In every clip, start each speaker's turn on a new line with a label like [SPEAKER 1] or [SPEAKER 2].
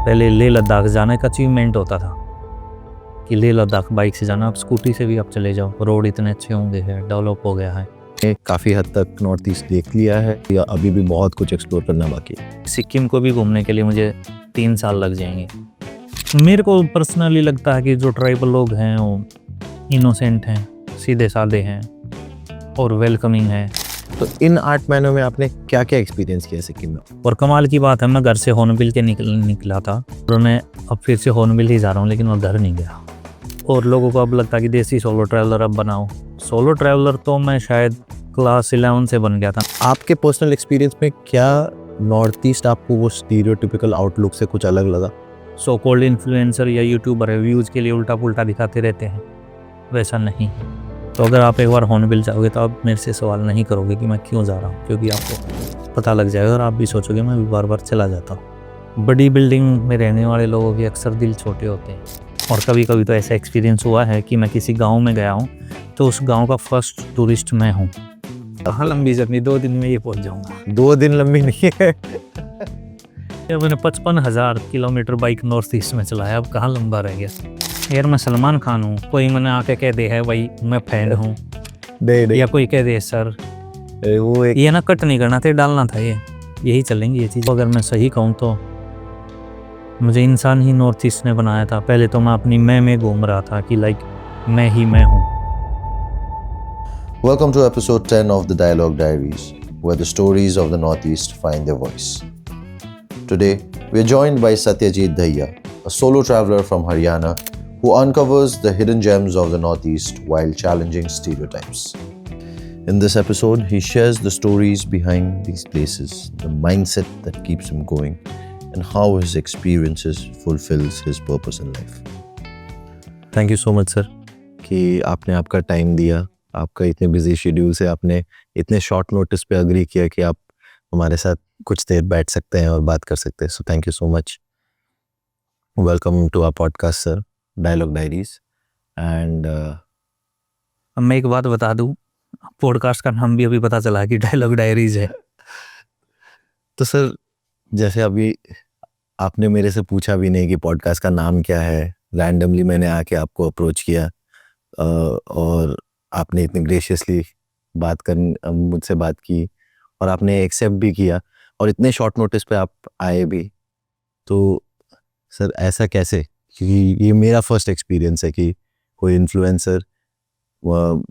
[SPEAKER 1] पहले लेह लद्दाख जाने का अचीवमेंट होता था कि लेह लद्दाख बाइक से जाना, अब स्कूटी से भी आप चले जाओ, रोड इतने अच्छे होंगे हैं, डेवलप हो गया है।
[SPEAKER 2] काफ़ी हद तक नॉर्थ ईस्ट देख लिया है या अभी भी बहुत कुछ एक्सप्लोर करना बाकी है?
[SPEAKER 1] सिक्किम को भी घूमने के लिए मुझे 3 साल लग जाएंगे। मेरे को पर्सनली लगता है कि जो ट्राइबल लोग हैं वो इनोसेंट हैं, सीधे साधे हैं और वेलकमिंग हैं।
[SPEAKER 2] तो इन 8 महीनों में आपने क्या क्या एक्सपीरियंस किया सिक्किम में?
[SPEAKER 1] और कमाल की बात है, मैं घर से हॉर्नबिल के निकला था और मैं अब फिर से हॉर्नबिल ही जा रहा हूँ, लेकिन मैं घर नहीं गया। और लोगों को अब लगता है कि देसी सोलो ट्रैवलर अब बनाओ। सोलो ट्रैवलर तो मैं शायद क्लास 11 से बन गया था।
[SPEAKER 2] आपके पर्सनल एक्सपीरियंस में क्या नॉर्थ ईस्ट आपको वो स्टीरियोटिपिकल आउटलुक से कुछ अलग लगा?
[SPEAKER 1] सो कॉल्ड इन्फ्लुएंसर या यूट्यूबर रिव्यूज़ के लिए उल्टा पुल्टा दिखाते रहते हैं, वैसा नहीं। तो अगर आप एक बार हॉर्नबिल जाओगे तो आप मेरे से सवाल नहीं करोगे कि मैं क्यों जा रहा हूँ, क्योंकि आपको पता लग जाएगा और आप भी सोचोगे मैं भी बार बार चला जाता हूँ। बड़ी बिल्डिंग में रहने वाले लोगों के अक्सर दिल छोटे होते हैं। और कभी कभी तो ऐसा एक्सपीरियंस हुआ है कि मैं किसी गांव में गया हूं तो उस गांव का फर्स्ट टूरिस्ट मैं हूं। कहाँ लंबी जर्नी, 2 दिन में ये पहुंच जाऊंगा।
[SPEAKER 2] 2 दिन लंबी नहीं है।
[SPEAKER 1] यार मैंने 55,000 किलोमीटर बाइक नॉर्थ ईस्ट में चलाया, अब कहाँ लंबा रह गया। यार मैं सलमान खान हूँ, कोई मैंने आके कह दे है भाई मैं फैन हूँ, या कोई कह दे सर
[SPEAKER 2] वो एक
[SPEAKER 1] ये ना कट नहीं करना था, डालना था, ये यही चलेंगी ये चीज़। अगर मैं सही कहूँ तो मुझे इंसान ही नॉर्थ ईस्ट ने बनाया था। पहले तो मैं अपनी मैं में घूम रहा था कि लाइक मैं ही मैं हूँ।
[SPEAKER 3] Welcome to episode 10 of the Dialogue Diaries, where the stories of the Northeast find their voice. Today, we are joined by Satyajit Dahiya, a solo traveler from Haryana who uncovers the hidden gems of the Northeast while challenging stereotypes. In this episode, he shares the stories behind these places, the mindset that keeps him going, and how his experiences fulfills his purpose in life.
[SPEAKER 2] Thank you so much sir कि आपने आपका time दिया। आपका इतने busy schedule से आपने इतने short notice पे अग्री किया कि आप हमारे साथ कुछ देर बैठ सकते हैं और बात कर सकते हैं। So thank you so much. Welcome to our podcast sir, dialogue diaries. And
[SPEAKER 1] अब मैं एक बात बता दूं, पॉडकास्ट का नाम भी अभी पता चला कि डायलॉग डायरीज है।
[SPEAKER 2] तो सर, जैसे अभी आपने मेरे से पूछा भी नहीं कि पॉडकास्ट का नाम क्या है, रैंडमली मैंने आके आपको अप्रोच किया और आपने इतने ग्रेशियसली मुझसे बात की और आपने एक्सेप्ट भी किया और इतने शॉर्ट नोटिस पे आप आए भी। तो सर ऐसा कैसे? क्योंकि ये मेरा फर्स्ट एक्सपीरियंस है कि कोई इन्फ्लुएंसर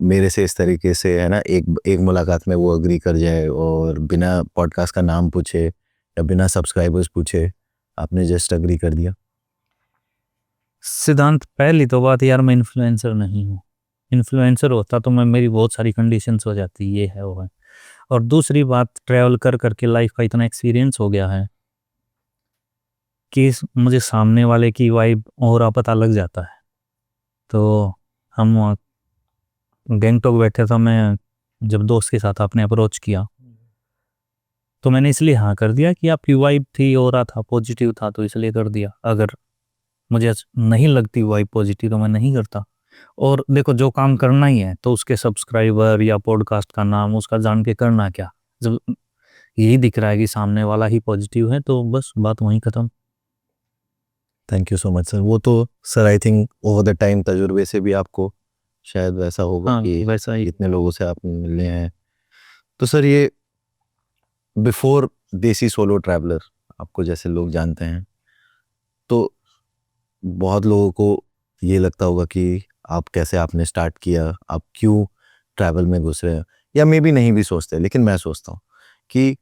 [SPEAKER 2] मेरे से इस तरीके से है ना एक मुलाकात में वो अग्री कर जाए और बिना पॉडकास्ट का नाम पूछे या बिना सब्सक्राइबर्स पूछे आपने जस्ट अग्री कर दिया।
[SPEAKER 1] सिद्धांत, पहली तो बात यार मैं इन्फ्लुएंसर नहीं हूँ। इन्फ्लुएंसर होता तो मैं मेरी बहुत सारी कंडीशंस हो जाती, ये है वो है। और दूसरी बात, ट्रैवल कर करके लाइफ का इतना एक्सपीरियंस हो गया है कि मुझे सामने वाले की वाइब और पता लग जाता है। तो हम वहाँ गैंगटॉक बैठे था, मैं जब दोस्त के साथ आपने अप्रोच किया तो मैंने इसलिए हाँ कर दिया कि आपकी वाइब थी, और था पॉजिटिव था, तो इसलिए कर दिया। अगर मुझे नहीं लगती वाइब पॉजिटिव तो मैं नहीं करता। और देखो, जो काम करना ही है तो उसके सब्सक्राइबर या पॉडकास्ट का नाम उसका जान के करना क्या, जब यही दिख रहा है कि सामने वाला ही पॉजिटिव है तो बस बात वहीं ख़त्म।
[SPEAKER 2] Thank you so much sir. वो तो sir I think over the time तजुर्बे से भी आपको शायद वैसा होगा
[SPEAKER 1] हाँ,
[SPEAKER 2] कि
[SPEAKER 1] वैसा ही।
[SPEAKER 2] इतने लोगों से आप मिले हैं। तो सर ये बिफोर देसी सोलो ट्रैवलर आपको जैसे लोग जानते हैं, तो बहुत लोगों को ये लगता होगा कि आप कैसे आपने स्टार्ट किया, आप क्यों ट्रैवल में घुस रहे हैं, या मे बी नहीं भी सोचते, लेकिन मैं सोचता हूँ कि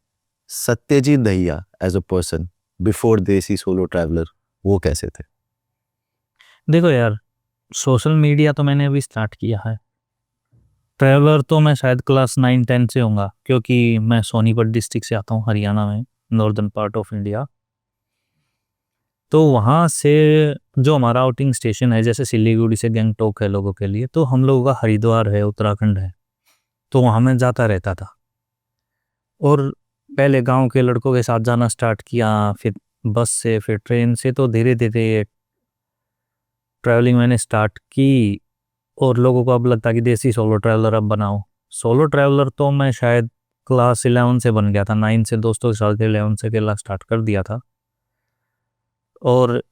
[SPEAKER 2] Satyajit Dahiya as a person before desi solo traveller वो कैसे थे?
[SPEAKER 1] देखो यार, सोशल मीडिया तो मैंने अभी स्टार्ट किया है। ट्रैवलर तो मैं शायद क्लास 9-10 से होऊंगा, क्योंकि मैं सोनीपत डिस्ट्रिक्ट से आता हूँ, हरियाणा में, नॉर्दर्न पार्ट ऑफ इंडिया। तो वहाँ से जो हमारा आउटिंग स्टेशन है, जैसे सिलीगुड़ी से गैंगटॉक है लोगों के लिए, तो हम लोगों का हरिद्वार है, उत्तराखंड है, तो वहाँ मैं जाता रहता था। और पहले गांव के लड़कों के साथ जाना स्टार्ट किया, फिर बस से, फिर ट्रेन से, तो धीरे धीरे ट्रैवलिंग मैंने स्टार्ट की। और लोगों को अब लगता कि देसी सोलो ट्रैवलर अब बनाओ। सोलो ट्रैवलर तो मैं शायद क्लास 11 से बन गया था, 9 से दोस्तों के साथ 11 से अकेला स्टार्ट कर दिया था। और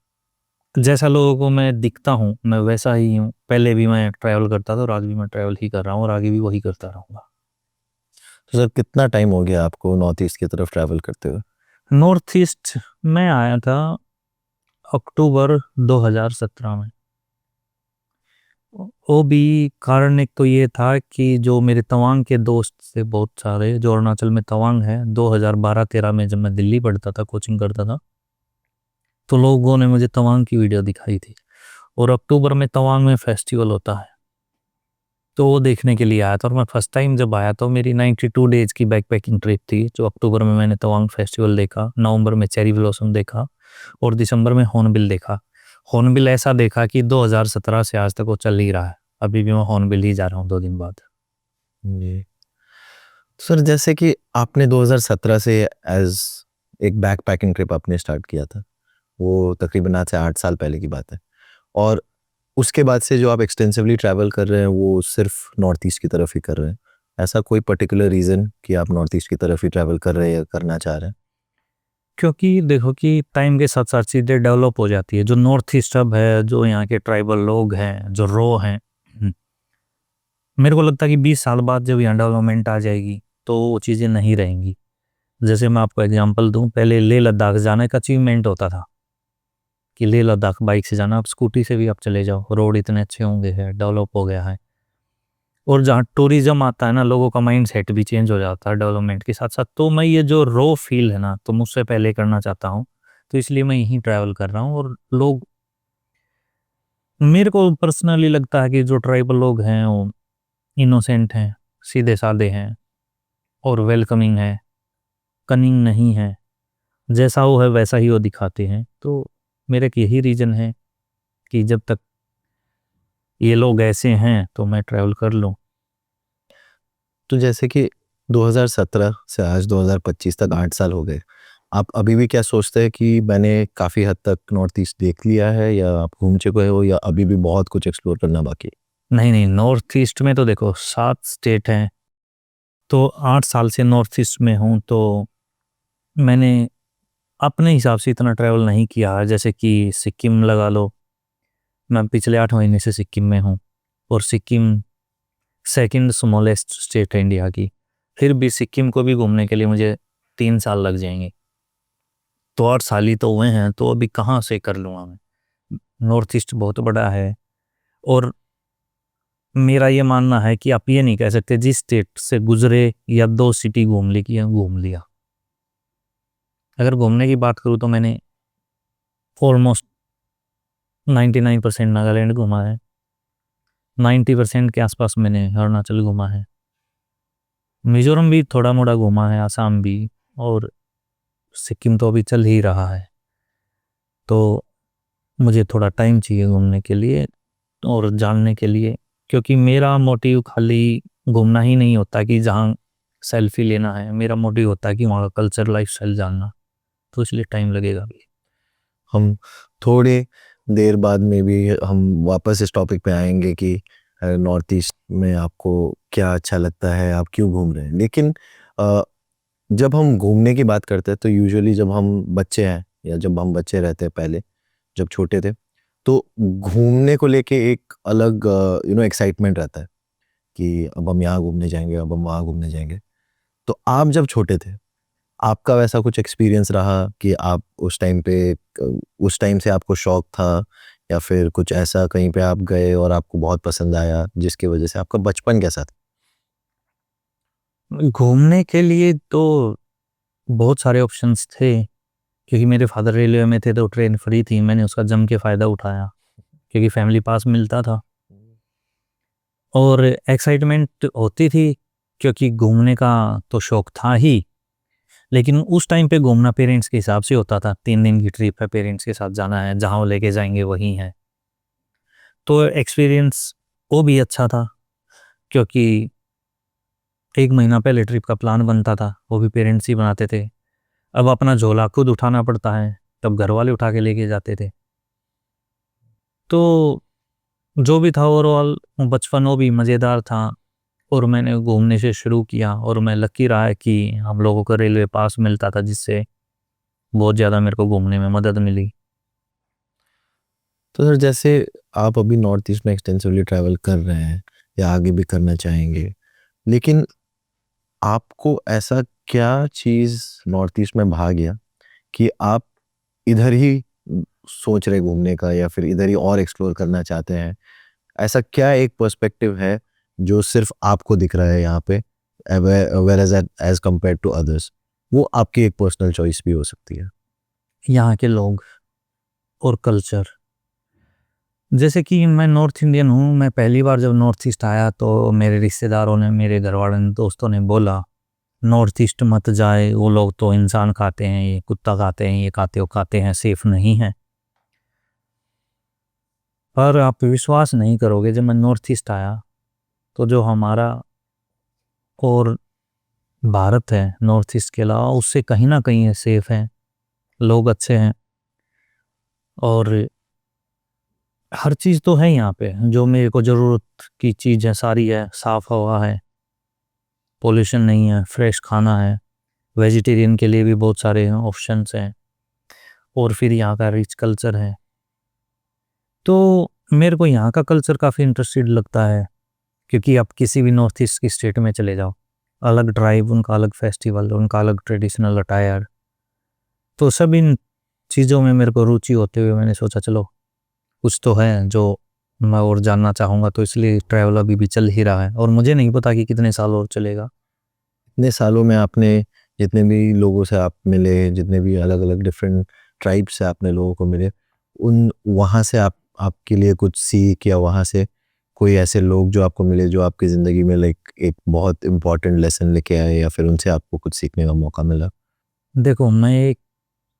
[SPEAKER 1] जैसा लोगों को मैं दिखता हूँ मैं वैसा ही हूँ। पहले भी मैं ट्रैवल करता था और आज भी मैं ट्रैवल ही कर रहा हूँ और आगे भी वही करता रहूँगा।
[SPEAKER 2] तो सर कितना टाइम हो गया आपको नॉर्थ ईस्ट की तरफ ट्रैवल करते हुए?
[SPEAKER 1] नॉर्थ ईस्ट में आया था अक्टूबर 2017 में। वो भी कारण एक तो ये था कि जो मेरे तवांग के दोस्त थे बहुत सारे, जो अरुणाचल में तवांग है, 2012-13 में जब मैं दिल्ली पढ़ता था, कोचिंग करता था, तो लोगों ने मुझे तवांग की वीडियो दिखाई थी और अक्टूबर में तवांग में फेस्टिवल होता है तो वो देखने के लिए आया था। और मैं फर्स्ट टाइम जब आया तो मेरी 92 डेज की बैकपैकिंग ट्रिप थी। जो अक्टूबर में मैंने तवांग फेस्टिवल देखा, नवंबर में चेरी ब्लॉसम देखा और दिसंबर में हॉर्नबिल देखा। हॉर्नबिल ऐसा देखा कि 2017 से आज तक वो चल ही रहा है। अभी भी मैं हॉर्नबिल ही जा रहा हूँ 2 दिन बाद।
[SPEAKER 2] जी सर, जैसे कि आपने 2017 से एज एक बैक पैकिंग ट्रिप आपने स्टार्ट किया था, वो तकरीबन आज से 8 साल पहले की बात है, और उसके बाद से जो आप एक्सटेंसिवली ट्रैवल कर रहे हैं वो सिर्फ नॉर्थ ईस्ट की तरफ ही कर रहे हैं। ऐसा कोई पर्टिकुलर रीज़न कि आप नॉर्थ ईस्ट की तरफ ही ट्रैवल कर रहे हैं या करना चाह रहे हैं?
[SPEAKER 1] क्योंकि देखो कि टाइम के साथ साथ चीज़ें डेवलप हो जाती है। जो नॉर्थ ईस्ट अब है, जो यहाँ के ट्राइबल लोग हैं, जो रो हैं, मेरे को लगता है कि 20 साल बाद जब यहाँ डेवलपमेंट आ जाएगी तो वो चीज़ें नहीं रहेंगी। जैसे मैं आपको एग्जांपल दूं, पहले लेह लद्दाख जाना एक अचीवमेंट होता था कि लेह लद्दाख बाइक से जाना। अब स्कूटी से भी आप चले जाओ, रोड इतने अच्छे होंगे हैं, डेवलप हो गया है। और जहाँ टूरिज्म आता है ना, लोगों का माइंड सेट भी चेंज हो जाता है डेवलपमेंट के साथ साथ। तो मैं ये जो रो फील है ना, तो मुझसे पहले करना चाहता हूँ, तो इसलिए मैं यहीं ट्रैवल कर रहा हूँ। और लोग, मेरे को पर्सनली लगता है कि जो ट्राइबल लोग हैं वो इनोसेंट हैं, सीधे साधे हैं और वेलकमिंग है, कनिंग नहीं है। जैसा वो है वैसा ही वो दिखाते हैं। तो मेरा एक यही रीज़न है कि जब तक ये लोग ऐसे हैं तो मैं ट्रैवल कर लूँ।
[SPEAKER 2] तो जैसे कि 2017 से आज 2025 तक 8 साल हो गए, आप अभी भी क्या सोचते हैं कि मैंने काफ़ी हद तक नॉर्थ ईस्ट देख लिया है, या आप घूम चुके हो, या अभी भी बहुत कुछ एक्सप्लोर करना बाकी है?
[SPEAKER 1] नहीं नहीं, नॉर्थ ईस्ट में तो देखो 7 स्टेट हैं, तो 8 साल से नॉर्थ ईस्ट में हूँ। तो मैंने अपने हिसाब से इतना ट्रैवल नहीं किया है। जैसे कि सिक्किम लगा लो, मैं पिछले 8 महीने से सिक्किम में हूँ और सिक्किम सेकंड स्मॉलेस्ट स्टेट है इंडिया की। फिर भी सिक्किम को भी घूमने के लिए मुझे 3 साल लग जाएंगे। तो 8 साल ही तो हुए हैं, तो अभी कहाँ से कर लूँगा मैं। नॉर्थ ईस्ट बहुत बड़ा है और मेरा ये मानना है कि आप ये नहीं कह सकते जिस स्टेट से गुजरे या 2 सिटी घूम ली कि घूम लिया। अगर घूमने की बात करूँ तो मैंने ऑलमोस्ट 99% नागालैंड घूमा है, 90% के आसपास मैंने अरुणाचल घूमा है, मिजोरम भी थोड़ा मोड़ा घूमा है, आसाम भी, और सिक्किम तो अभी चल ही रहा है। तो मुझे थोड़ा टाइम चाहिए घूमने के लिए और जानने के लिए, क्योंकि मेरा मोटिव खाली घूमना ही नहीं होता कि जहाँ सेल्फी लेना है। मेरा मोटिव होता है कि वहाँ का कल्चर, लाइफस्टाइल जानना। तो इसलिए टाइम लगेगा अभी।
[SPEAKER 2] हम थोड़े देर बाद में भी हम वापस इस टॉपिक पे आएंगे कि नॉर्थ ईस्ट में आपको क्या अच्छा लगता है, आप क्यों घूम रहे हैं। लेकिन अ, जब हम घूमने की बात करते हैं तो यूजुअली जब हम बच्चे हैं या जब हम बच्चे रहते हैं, पहले जब छोटे थे, तो घूमने को लेके एक अलग एक्साइटमेंट रहता है कि अब हम यहाँ घूमने जाएंगे, अब हम वहाँ घूमने जाएंगे। तो आप जब छोटे थे, आपका वैसा कुछ एक्सपीरियंस रहा कि आप उस टाइम से आपको शौक था, या फिर कुछ ऐसा कहीं पे आप गए और आपको बहुत पसंद आया जिसकी वजह से आपका बचपन कैसा था?
[SPEAKER 1] घूमने के लिए तो बहुत सारे ऑप्शंस थे, क्योंकि मेरे फादर रेलवे में थे तो ट्रेन फ्री थी। मैंने उसका जम के फ़ायदा उठाया क्योंकि फैमिली पास मिलता था और एक्साइटमेंट होती थी क्योंकि घूमने का तो शौक था ही। लेकिन उस टाइम पे घूमना पेरेंट्स के हिसाब से होता था। 3 दिन की ट्रिप है, पेरेंट्स के साथ जाना है, जहाँ वो लेके जाएंगे वहीं है। तो एक्सपीरियंस वो भी अच्छा था क्योंकि 1 महीना पहले ट्रिप का प्लान बनता था, वो भी पेरेंट्स ही बनाते थे। अब अपना झोला खुद उठाना पड़ता है, तब घर वाले उठा के लेके जाते थे। तो जो भी था ओवरऑल बचपन वो भी मज़ेदार था और मैंने घूमने से शुरू किया। और मैं लकी रहा है कि हम लोगों को रेलवे पास मिलता था, जिससे बहुत ज़्यादा मेरे को घूमने में मदद मिली।
[SPEAKER 2] तो सर जैसे आप अभी नॉर्थ ईस्ट में एक्सटेंसिवली ट्रैवल कर रहे हैं या आगे भी करना चाहेंगे, लेकिन आपको ऐसा क्या चीज़ नॉर्थ ईस्ट में भा गया कि आप इधर ही सोच रहे घूमने का या फिर इधर ही और एक्सप्लोर करना चाहते हैं? ऐसा क्या एक पर्सपेक्टिव है जो सिर्फ आपको दिख रहा है यहाँ पे, whereas as compared to others, वो आपकी एक पर्सनल चॉइस भी हो सकती है?
[SPEAKER 1] यहाँ के लोग और कल्चर, जैसे कि मैं नॉर्थ इंडियन हूँ। मैं पहली बार जब नॉर्थ ईस्ट आया तो मेरे रिश्तेदारों ने, मेरे घर वालों ने, दोस्तों ने बोला नॉर्थ ईस्ट मत जाए, वो लोग तो इंसान खाते हैं, ये कुत्ता खाते हैं, ये खाते वो खाते हैं, सेफ नहीं है। पर आप विश्वास नहीं करोगे, जब मैं नॉर्थ ईस्ट आया तो जो हमारा और भारत है नॉर्थ ईस्ट के अलावा, उससे कहीं ना कहीं सेफ है, लोग अच्छे हैं और हर चीज़ तो है यहाँ पे जो मेरे को ज़रूरत की चीज़ है, सारी है। साफ़ हवा है, पोल्यूशन नहीं है, फ्रेश खाना है, वेजिटेरियन के लिए भी बहुत सारे ऑप्शंस हैं और फिर यहाँ का रिच कल्चर है। तो मेरे को यहाँ का कल्चर काफ़ी इंटरेस्टेड लगता है, क्योंकि आप किसी भी नॉर्थ ईस्ट की स्टेट में चले जाओ, अलग ट्राइब, उनका अलग फेस्टिवल, उनका अलग ट्रेडिशनल अटायर। तो सब इन चीज़ों में मेरे को रुचि होते हुए मैंने सोचा चलो कुछ तो है जो मैं और जानना चाहूँगा, तो इसलिए ट्रैवल अभी भी चल ही रहा है और मुझे नहीं पता कि कितने साल और चलेगा।
[SPEAKER 2] इतने सालों में आपने जितने भी लोगों से आप मिले, जितने भी अलग अलग डिफरेंट ट्राइब से आपने लोगों को मिले, उन वहाँ से आपके लिए कुछ सीख या वहाँ से कोई ऐसे लोग जो आपको मिले जो आपकी ज़िंदगी में लाइक एक बहुत इम्पॉर्टेंट लेसन लेके आए या फिर उनसे आपको कुछ सीखने का मौका मिला?
[SPEAKER 1] देखो, मैं एक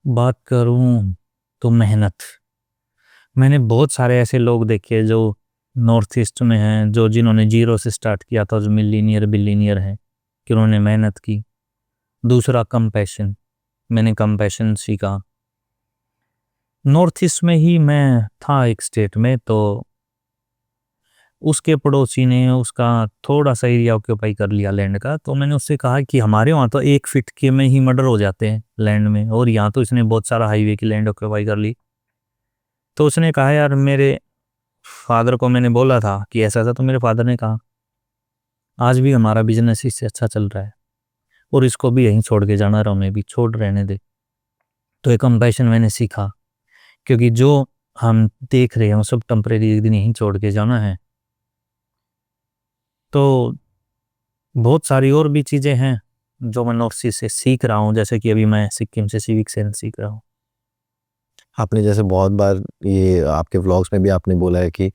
[SPEAKER 1] बात करूँ तो मेहनत, मैंने बहुत सारे ऐसे लोग देखे जो नॉर्थ ईस्ट में हैं, जो जिन्होंने जीरो से स्टार्ट किया था, जो मिलीनियर बिलीनियर हैं, कि उन्होंने मेहनत की। दूसरा कंपैशन, मैंने कंपैशन सीखा। नॉर्थ ईस्ट में ही मैं था एक स्टेट में, तो उसके पड़ोसी ने उसका थोड़ा सा एरिया ऑक्यूपाई कर लिया लैंड का, तो मैंने उससे कहा कि हमारे वहाँ तो 1 फीट के में ही मर्डर हो जाते हैं लैंड में, और यहाँ तो इसने बहुत सारा हाईवे की लैंड ऑक्यूपाई कर ली। तो उसने कहा यार, मेरे फादर को मैंने बोला था कि ऐसा था, तो मेरे फादर ने कहा आज भी हमारा बिजनेस इससे अच्छा चल रहा है और इसको भी यहीं छोड़ के जाना, रहो में भी छोड़ रहने दे। तो एक कंपैशन मैंने सीखा, क्योंकि जो हम देख रहे हैं वो सब टेम्परेरी, एक दिन यहीं छोड़ के जाना है। तो बहुत सारी और भी चीज़ें हैं जो मैं नॉर्थ ईस्ट से सीख रहा हूँ, जैसे कि अभी मैं सिक्किम से सिविक सेंस सीख रहा हूँ।
[SPEAKER 2] आपने जैसे बहुत बार ये आपके व्लॉग्स में भी आपने बोला है कि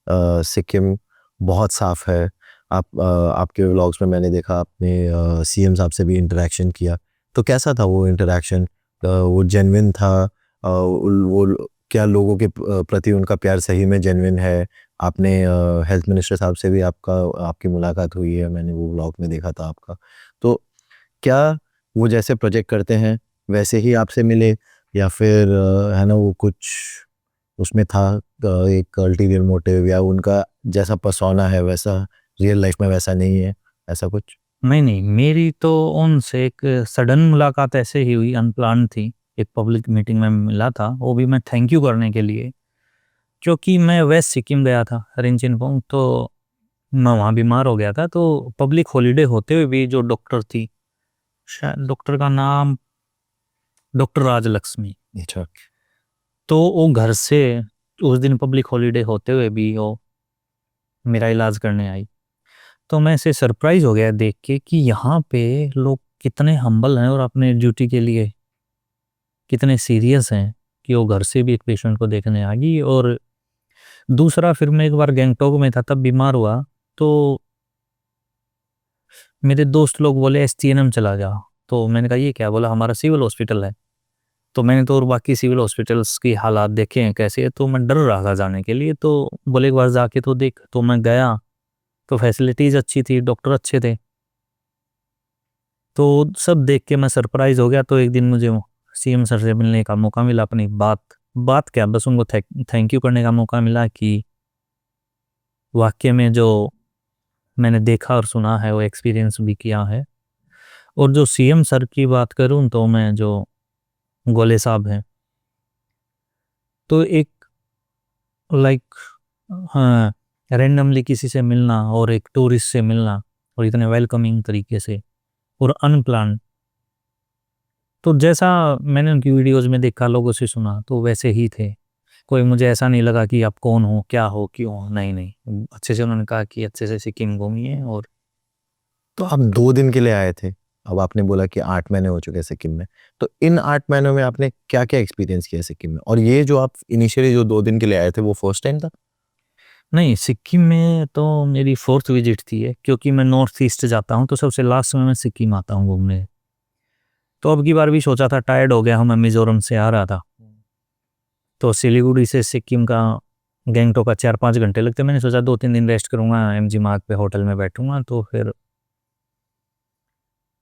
[SPEAKER 2] सिक्किम बहुत साफ़ है। आपके व्लॉग्स में मैंने देखा आपने सीएम साहब से भी इंटरेक्शन किया, तो कैसा था वो इंटरेक्शन? वो जेन्युइन था? वो क्या लोगों के प्रति उनका प्यार सही में जेन्युइन है? आपने हेल्थ मिनिस्टर साहब से भी आपकी मुलाकात हुई है, मैंने वो व्लॉग में देखा था आपका। तो क्या वो जैसे प्रोजेक्ट करते हैं वैसे ही आपसे मिले या फिर है ना वो कुछ उसमें था एक अल्टीरियर मोटिव, या उनका जैसा पर्सोना है वैसा रियल लाइफ में वैसा नहीं है, ऐसा कुछ?
[SPEAKER 1] नहीं नहीं, मेरी तो उनसे एक सडन मुलाकात ऐसे ही हुई, अनप्लान थी। एक पब्लिक मीटिंग में मिला था, वो भी मैं थैंक यू करने के लिए, क्योंकि मैं वेस्ट सिक्किम गया था, रिंचिनपोंग, तो मैं वहाँ बीमार हो गया था। तो पब्लिक हॉलीडे होते हुए भी जो डॉक्टर थी, शायद डॉक्टर का नाम डॉक्टर राजलक्ष्मी,
[SPEAKER 2] अच्छा।
[SPEAKER 1] तो वो घर से उस दिन पब्लिक हॉलीडे होते हुए भी वो मेरा इलाज करने आई। तो मैं ऐसे सरप्राइज हो गया देख के कि यहाँ पे लोग कितने हम्बल हैं और अपने ड्यूटी के लिए कितने सीरियस हैं, कि वो घर से भी एक पेशेंट को देखने आ गई। और दूसरा, फिर मैं एक बार गैंगटॉक में था, तब बीमार हुआ, तो मेरे दोस्त लोग बोले एसटीएनएम चला जा। तो मैंने कहा ये क्या? बोला हमारा सिविल हॉस्पिटल है। तो मैंने तो और बाकी सिविल हॉस्पिटल्स की हालात देखे हैं कैसे है, तो मैं डर रहा था जाने के लिए। तो बोले एक बार जाके तो देख। तो मैं गया, तो फैसिलिटीज़ अच्छी थी, डॉक्टर अच्छे थे, तो सब देख के मैं सरप्राइज हो गया। तो एक दिन मुझे सीएम सर से मिलने का मौका मिला, अपनी बात क्या, बस उनको थैंक यू करने का मौका मिला कि वाकई में जो मैंने देखा और सुना है वो एक्सपीरियंस भी किया है। और जो सीएम सर की बात करूं, तो मैं जो गोले साहब हैं, तो एक लाइक हाँ, रैंडमली किसी से मिलना और एक टूरिस्ट से मिलना और इतने वेलकमिंग तरीके से और अनप्लान, तो जैसा मैंने उनकी वीडियोस में देखा, लोगों से सुना, तो वैसे ही थे। कोई मुझे ऐसा नहीं लगा कि आप कौन हो, क्या हो, क्यों हो, नहीं नहीं, अच्छे से उन्होंने कहा कि अच्छे से सिक्किम घूमिए। और
[SPEAKER 2] तो आप 2 दिन के लिए आए थे, अब आपने बोला कि 8 महीने हो चुके हैं सिक्किम में, तो इन 8 महीनों में आपने क्या क्या एक्सपीरियंस किया सिक्किम में? और ये जो आप इनिशियली जो 2 दिन के लिए आए थे वो फर्स्ट टाइम था?
[SPEAKER 1] नहीं, सिक्किम में तो मेरी 4th विजिट थी है, क्योंकि मैं नॉर्थ ईस्ट जाता हूँ तो सबसे लास्ट में मैं सिक्किम आता हूँ घूमने। तो अब की बार भी सोचा था, टायर्ड हो गया हूँ, मैं मिजोरम से आ रहा था, तो सिलीगुड़ी से सिक्किम का गैंगटोक का 4-5 घंटे लगते। मैंने सोचा 2-3 दिन रेस्ट करूँगा, एमजी मार्ग पे होटल में बैठूंगा। तो फिर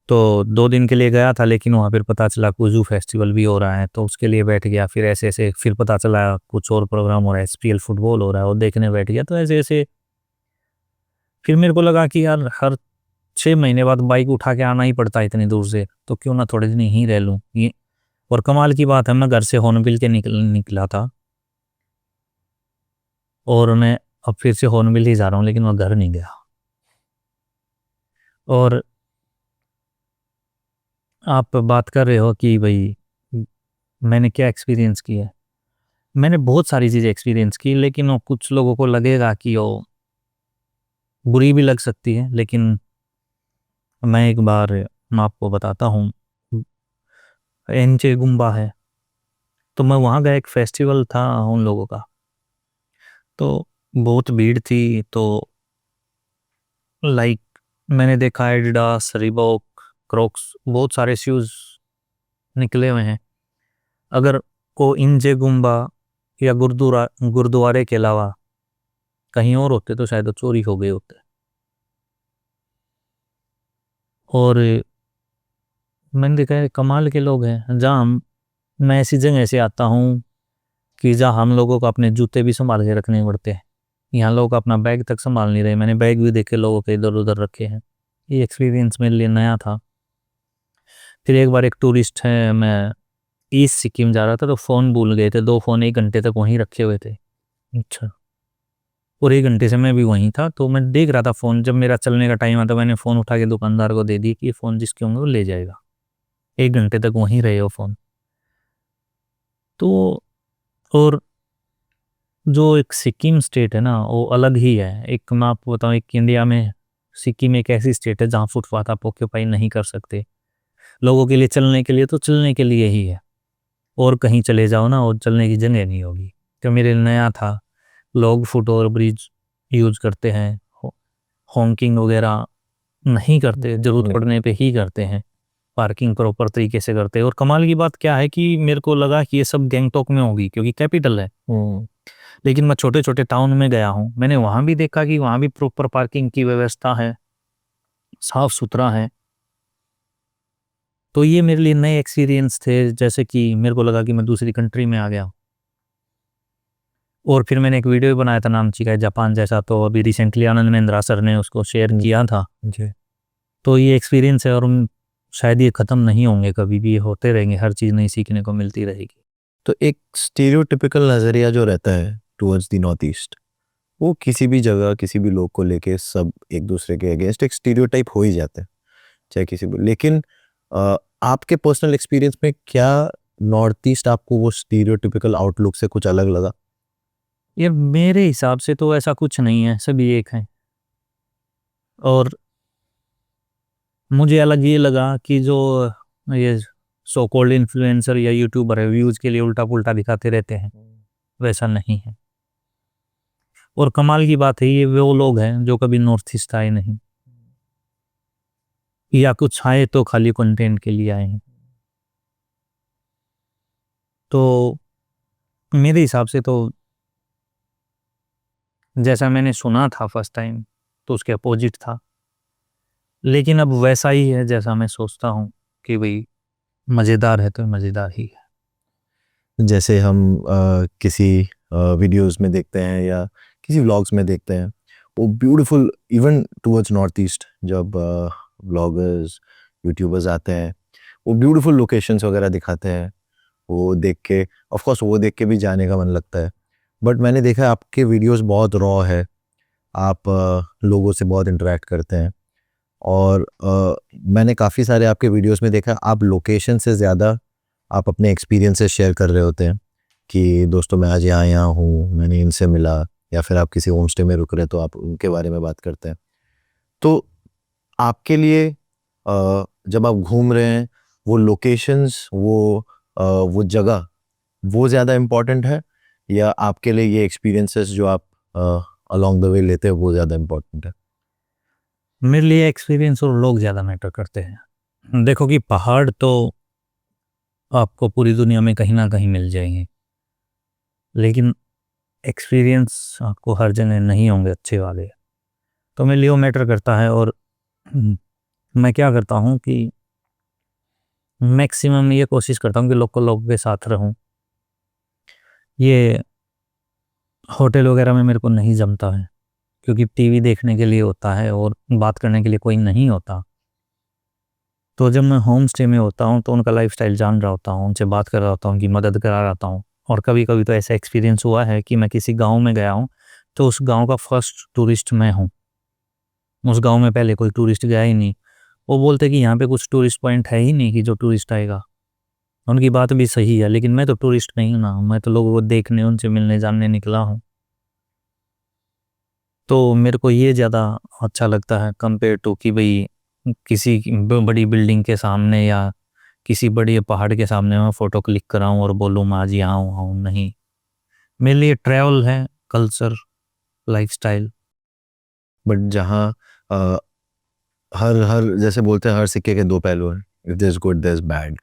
[SPEAKER 1] तो 2 दिन के लिए गया था, लेकिन वहाँ फिर पता चला कुजू फेस्टिवल भी हो रहा है, तो उसके लिए बैठ गया। फिर ऐसे ऐसे फिर पता चला कुछ और प्रोग्राम हो रहा है, एसपीएल फुटबॉल हो रहा है, और देखने बैठ गया। तो ऐसे ऐसे फिर मेरे को लगा कि यार हर 6 महीने बाद बाइक उठा के आना ही पड़ता है इतनी दूर से, तो क्यों ना थोड़े दिन यहीं रह लूँ ये। और कमाल की बात है, मैं घर से हॉर्नबिल के निकला था, और मैं अब फिर से हॉर्नबिल ही जा रहा हूँ, लेकिन मैं घर नहीं गया। और आप बात कर रहे हो कि भाई मैंने क्या एक्सपीरियंस किया है, मैंने बहुत सारी चीज़ें एक्सपीरियंस की, लेकिन वो कुछ लोगों को लगेगा कि वो बुरी भी लग सकती है। लेकिन मैं एक बार मैं आपको बताता हूँ, एनचे गुम्बा है, तो मैं वहाँ गया, एक फेस्टिवल था उन लोगों का, तो बहुत भीड़ थी। तो लाइक मैंने देखा एडिडास, रिबॉक, क्रॉक्स, बहुत सारे शूज़ निकले हुए हैं। अगर वो इंजे गुम्बा या गुरुद्वारे के अलावा कहीं और होते तो शायद वो चोरी हो गए होते। और मैंने देखा है कमाल के लोग हैं, जहाँ मैं ऐसी जगह से आता हूँ कि जहाँ हम लोगों को अपने जूते भी संभाल के रखने पड़ते हैं, यहाँ लोग अपना बैग तक संभाल नहीं रहे। मैंने बैग भी देखे लोगों के इधर उधर रखे हैं। ये एक्सपीरियंस मेरे लिए नया था। फिर एक बार एक टूरिस्ट है, मैं ईस्ट सिक्किम जा रहा था, तो फ़ोन भूल गए थे, 2 फ़ोन 1 घंटे तक वहीं रखे हुए थे। अच्छा, और 1 घंटे से मैं भी वहीं था, तो मैं देख रहा था फ़ोन। जब मेरा चलने का टाइम आता, मैंने फ़ोन उठा के दुकानदार को दे दी कि ये फ़ोन जिसके होंगे वो ले जाएगा। 1 घंटे तक वहीं रहे वो फ़ोन। तो और जो एक सिक्किम स्टेट है ना, वो अलग ही है। एक मैं आपको बताऊँ, एक इंडिया में सिक्किम एक ऐसी स्टेट है जहाँ फुटपाथ आप ऑक्यूपाई नहीं कर सकते। लोगों के लिए चलने के लिए तो चलने के लिए ही है, और कहीं चले जाओ ना, और चलने की जगह नहीं होगी। तो मेरे लिए नया था। लोग फुट ओवर ब्रिज यूज़ करते हैं, हॉकिंग वगैरह नहीं करते, ज़रूरत
[SPEAKER 2] नहीं।
[SPEAKER 1] पड़ने पे ही करते हैं। पार्किंग प्रॉपर तरीके से करते हैं। और कमाल की बात क्या है कि मेरे को लगा कि ये सब गैंगटॉक में होगी, क्योंकि कैपिटल है। लेकिन मैं छोटे छोटे टाउन में गया हूँ, मैंने वहाँ भी देखा कि वहाँ भी प्रॉपर पार्किंग की व्यवस्था है, साफ सुथरा है। तो ये मेरे लिए नए एक्सपीरियंस थे, जैसे कि मेरे को लगा कि मैं दूसरी कंट्री में आ गया। और फिर मैंने एक वीडियो भी बनाया था, नामची का जापान जैसा, तो अभी रिसेंटली आनंद महिंद्रा सर ने उसको शेयर किया था।
[SPEAKER 2] जी।
[SPEAKER 1] तो ये एक्सपीरियंस है, और शायद ये ख़त्म नहीं होंगे, कभी भी ये होते रहेंगे, हर चीज़ नई सीखने को मिलती रहेगी।
[SPEAKER 2] तो एक स्टीरियोटिपिकल नज़रिया जो रहता है टुवर्ड्स द नॉर्थ ईस्ट, वो किसी भी जगह किसी भी लोग को लेके सब एक दूसरे के अगेंस्ट एक स्टीरियोटाइप हो ही जाते हैं, चाहे किसी भी। लेकिन आपके पर्सनल एक्सपीरियंस में क्या नॉर्थ ईस्ट आपको वो स्टीरियोटिपिकल आउटलुक से कुछ अलग लगा?
[SPEAKER 1] ये मेरे हिसाब से तो ऐसा कुछ नहीं है, सभी एक हैं। और मुझे अलग ये लगा कि जो ये सो कॉल्ड इन्फ्लुएंसर या यूट्यूबर है, व्यूज़ के लिए उल्टा पुल्टा दिखाते रहते हैं, वैसा नहीं है। और कमाल की बात है, ये वो लोग हैं जो कभी नॉर्थ ईस्ट आए नहीं, या कुछ आए तो खाली कंटेंट के लिए आए हैं। तो मेरे हिसाब से तो जैसा मैंने सुना था फर्स्ट टाइम, तो उसके अपोजिट था। लेकिन अब वैसा ही है जैसा मैं सोचता हूँ कि भाई मज़ेदार है तो मज़ेदार ही है।
[SPEAKER 2] जैसे हम किसी वीडियोस में देखते हैं या किसी व्लॉग्स में देखते हैं, वो beautiful even towards north east जब व्लॉगर्स यूट्यूबर्स आते हैं, वो ब्यूटीफुल लोकेशंस वगैरह दिखाते हैं, वो देख के ऑफ कोर्स वो देख के भी जाने का मन लगता है। बट मैंने देखा आपके वीडियोस बहुत रॉ है, आप लोगों से बहुत इंटरेक्ट करते हैं, और मैंने काफ़ी सारे आपके वीडियोस में देखा आप लोकेशन से ज़्यादा आप अपने एक्सपीरियंसेस शेयर कर रहे होते हैं कि दोस्तों मैं आज यहाँ हूँ, मैंने इनसे मिला, या फिर आप किसी होम स्टे में रुक रहे तो आप उनके बारे में बात करते हैं। तो आपके लिए जब आप घूम रहे हैं वो लोकेशंस, वो जगह, वो ज़्यादा इम्पोर्टेंट है, या आपके लिए ये एक्सपीरियंसेस जो आप अलोंग द वे लेते हैं वो ज़्यादा इम्पोर्टेंट है?
[SPEAKER 1] मेरे लिए एक्सपीरियंस और लोग ज़्यादा मैटर करते हैं। देखो कि पहाड़ तो आपको पूरी दुनिया में कहीं ना कहीं मिल जाएंगे, लेकिन एक्सपीरियंस आपको हर जगह नहीं होंगे अच्छे वाले। तो मेरे लिए वो मैटर करता है। और मैं क्या करता हूँ कि मैक्सिमम ये कोशिश करता हूँ कि लोकल लोगों के साथ रहूँ। ये होटल वगैरह में मेरे को नहीं जमता है, क्योंकि टीवी देखने के लिए होता है और बात करने के लिए कोई नहीं होता। तो जब मैं होम स्टे में होता हूँ तो उनका लाइफस्टाइल जान रहा होता हूँ, उनसे बात कर रहा होता हूँ, उनकी मदद करा रहा होता हूँ। और कभी कभी तो ऐसा एक्सपीरियंस हुआ है कि मैं किसी गांव में गया हूँ तो उस गांव का फर्स्ट टूरिस्ट मैं हूँ। उस गांव में पहले कोई टूरिस्ट गया ही नहीं। वो बोलते कि यहाँ पे कुछ टूरिस्ट पॉइंट है ही नहीं कि जो टूरिस्ट आएगा। उनकी बात भी सही है, लेकिन मैं तो टूरिस्ट नहीं हूँ ना, मैं तो लोगों को देखने, उनसे मिलने जानने निकला हूँ। तो मेरे को ये ज़्यादा अच्छा लगता है कंपेयर टू कि भाई किसी बड़ी बिल्डिंग के सामने या किसी बड़ी पहाड़ के सामने मैं फ़ोटो क्लिक कराऊँ और बोलूँ मैं आज यहाँ हूँ। नहीं, मेरे लिए ट्रैवल है, कल्चर, लाइफस्टाइल।
[SPEAKER 2] बट जहाँ अ, हर हर जैसे बोलते हैं हर सिक्के के दो पहलू हैं, if there is good there is bad.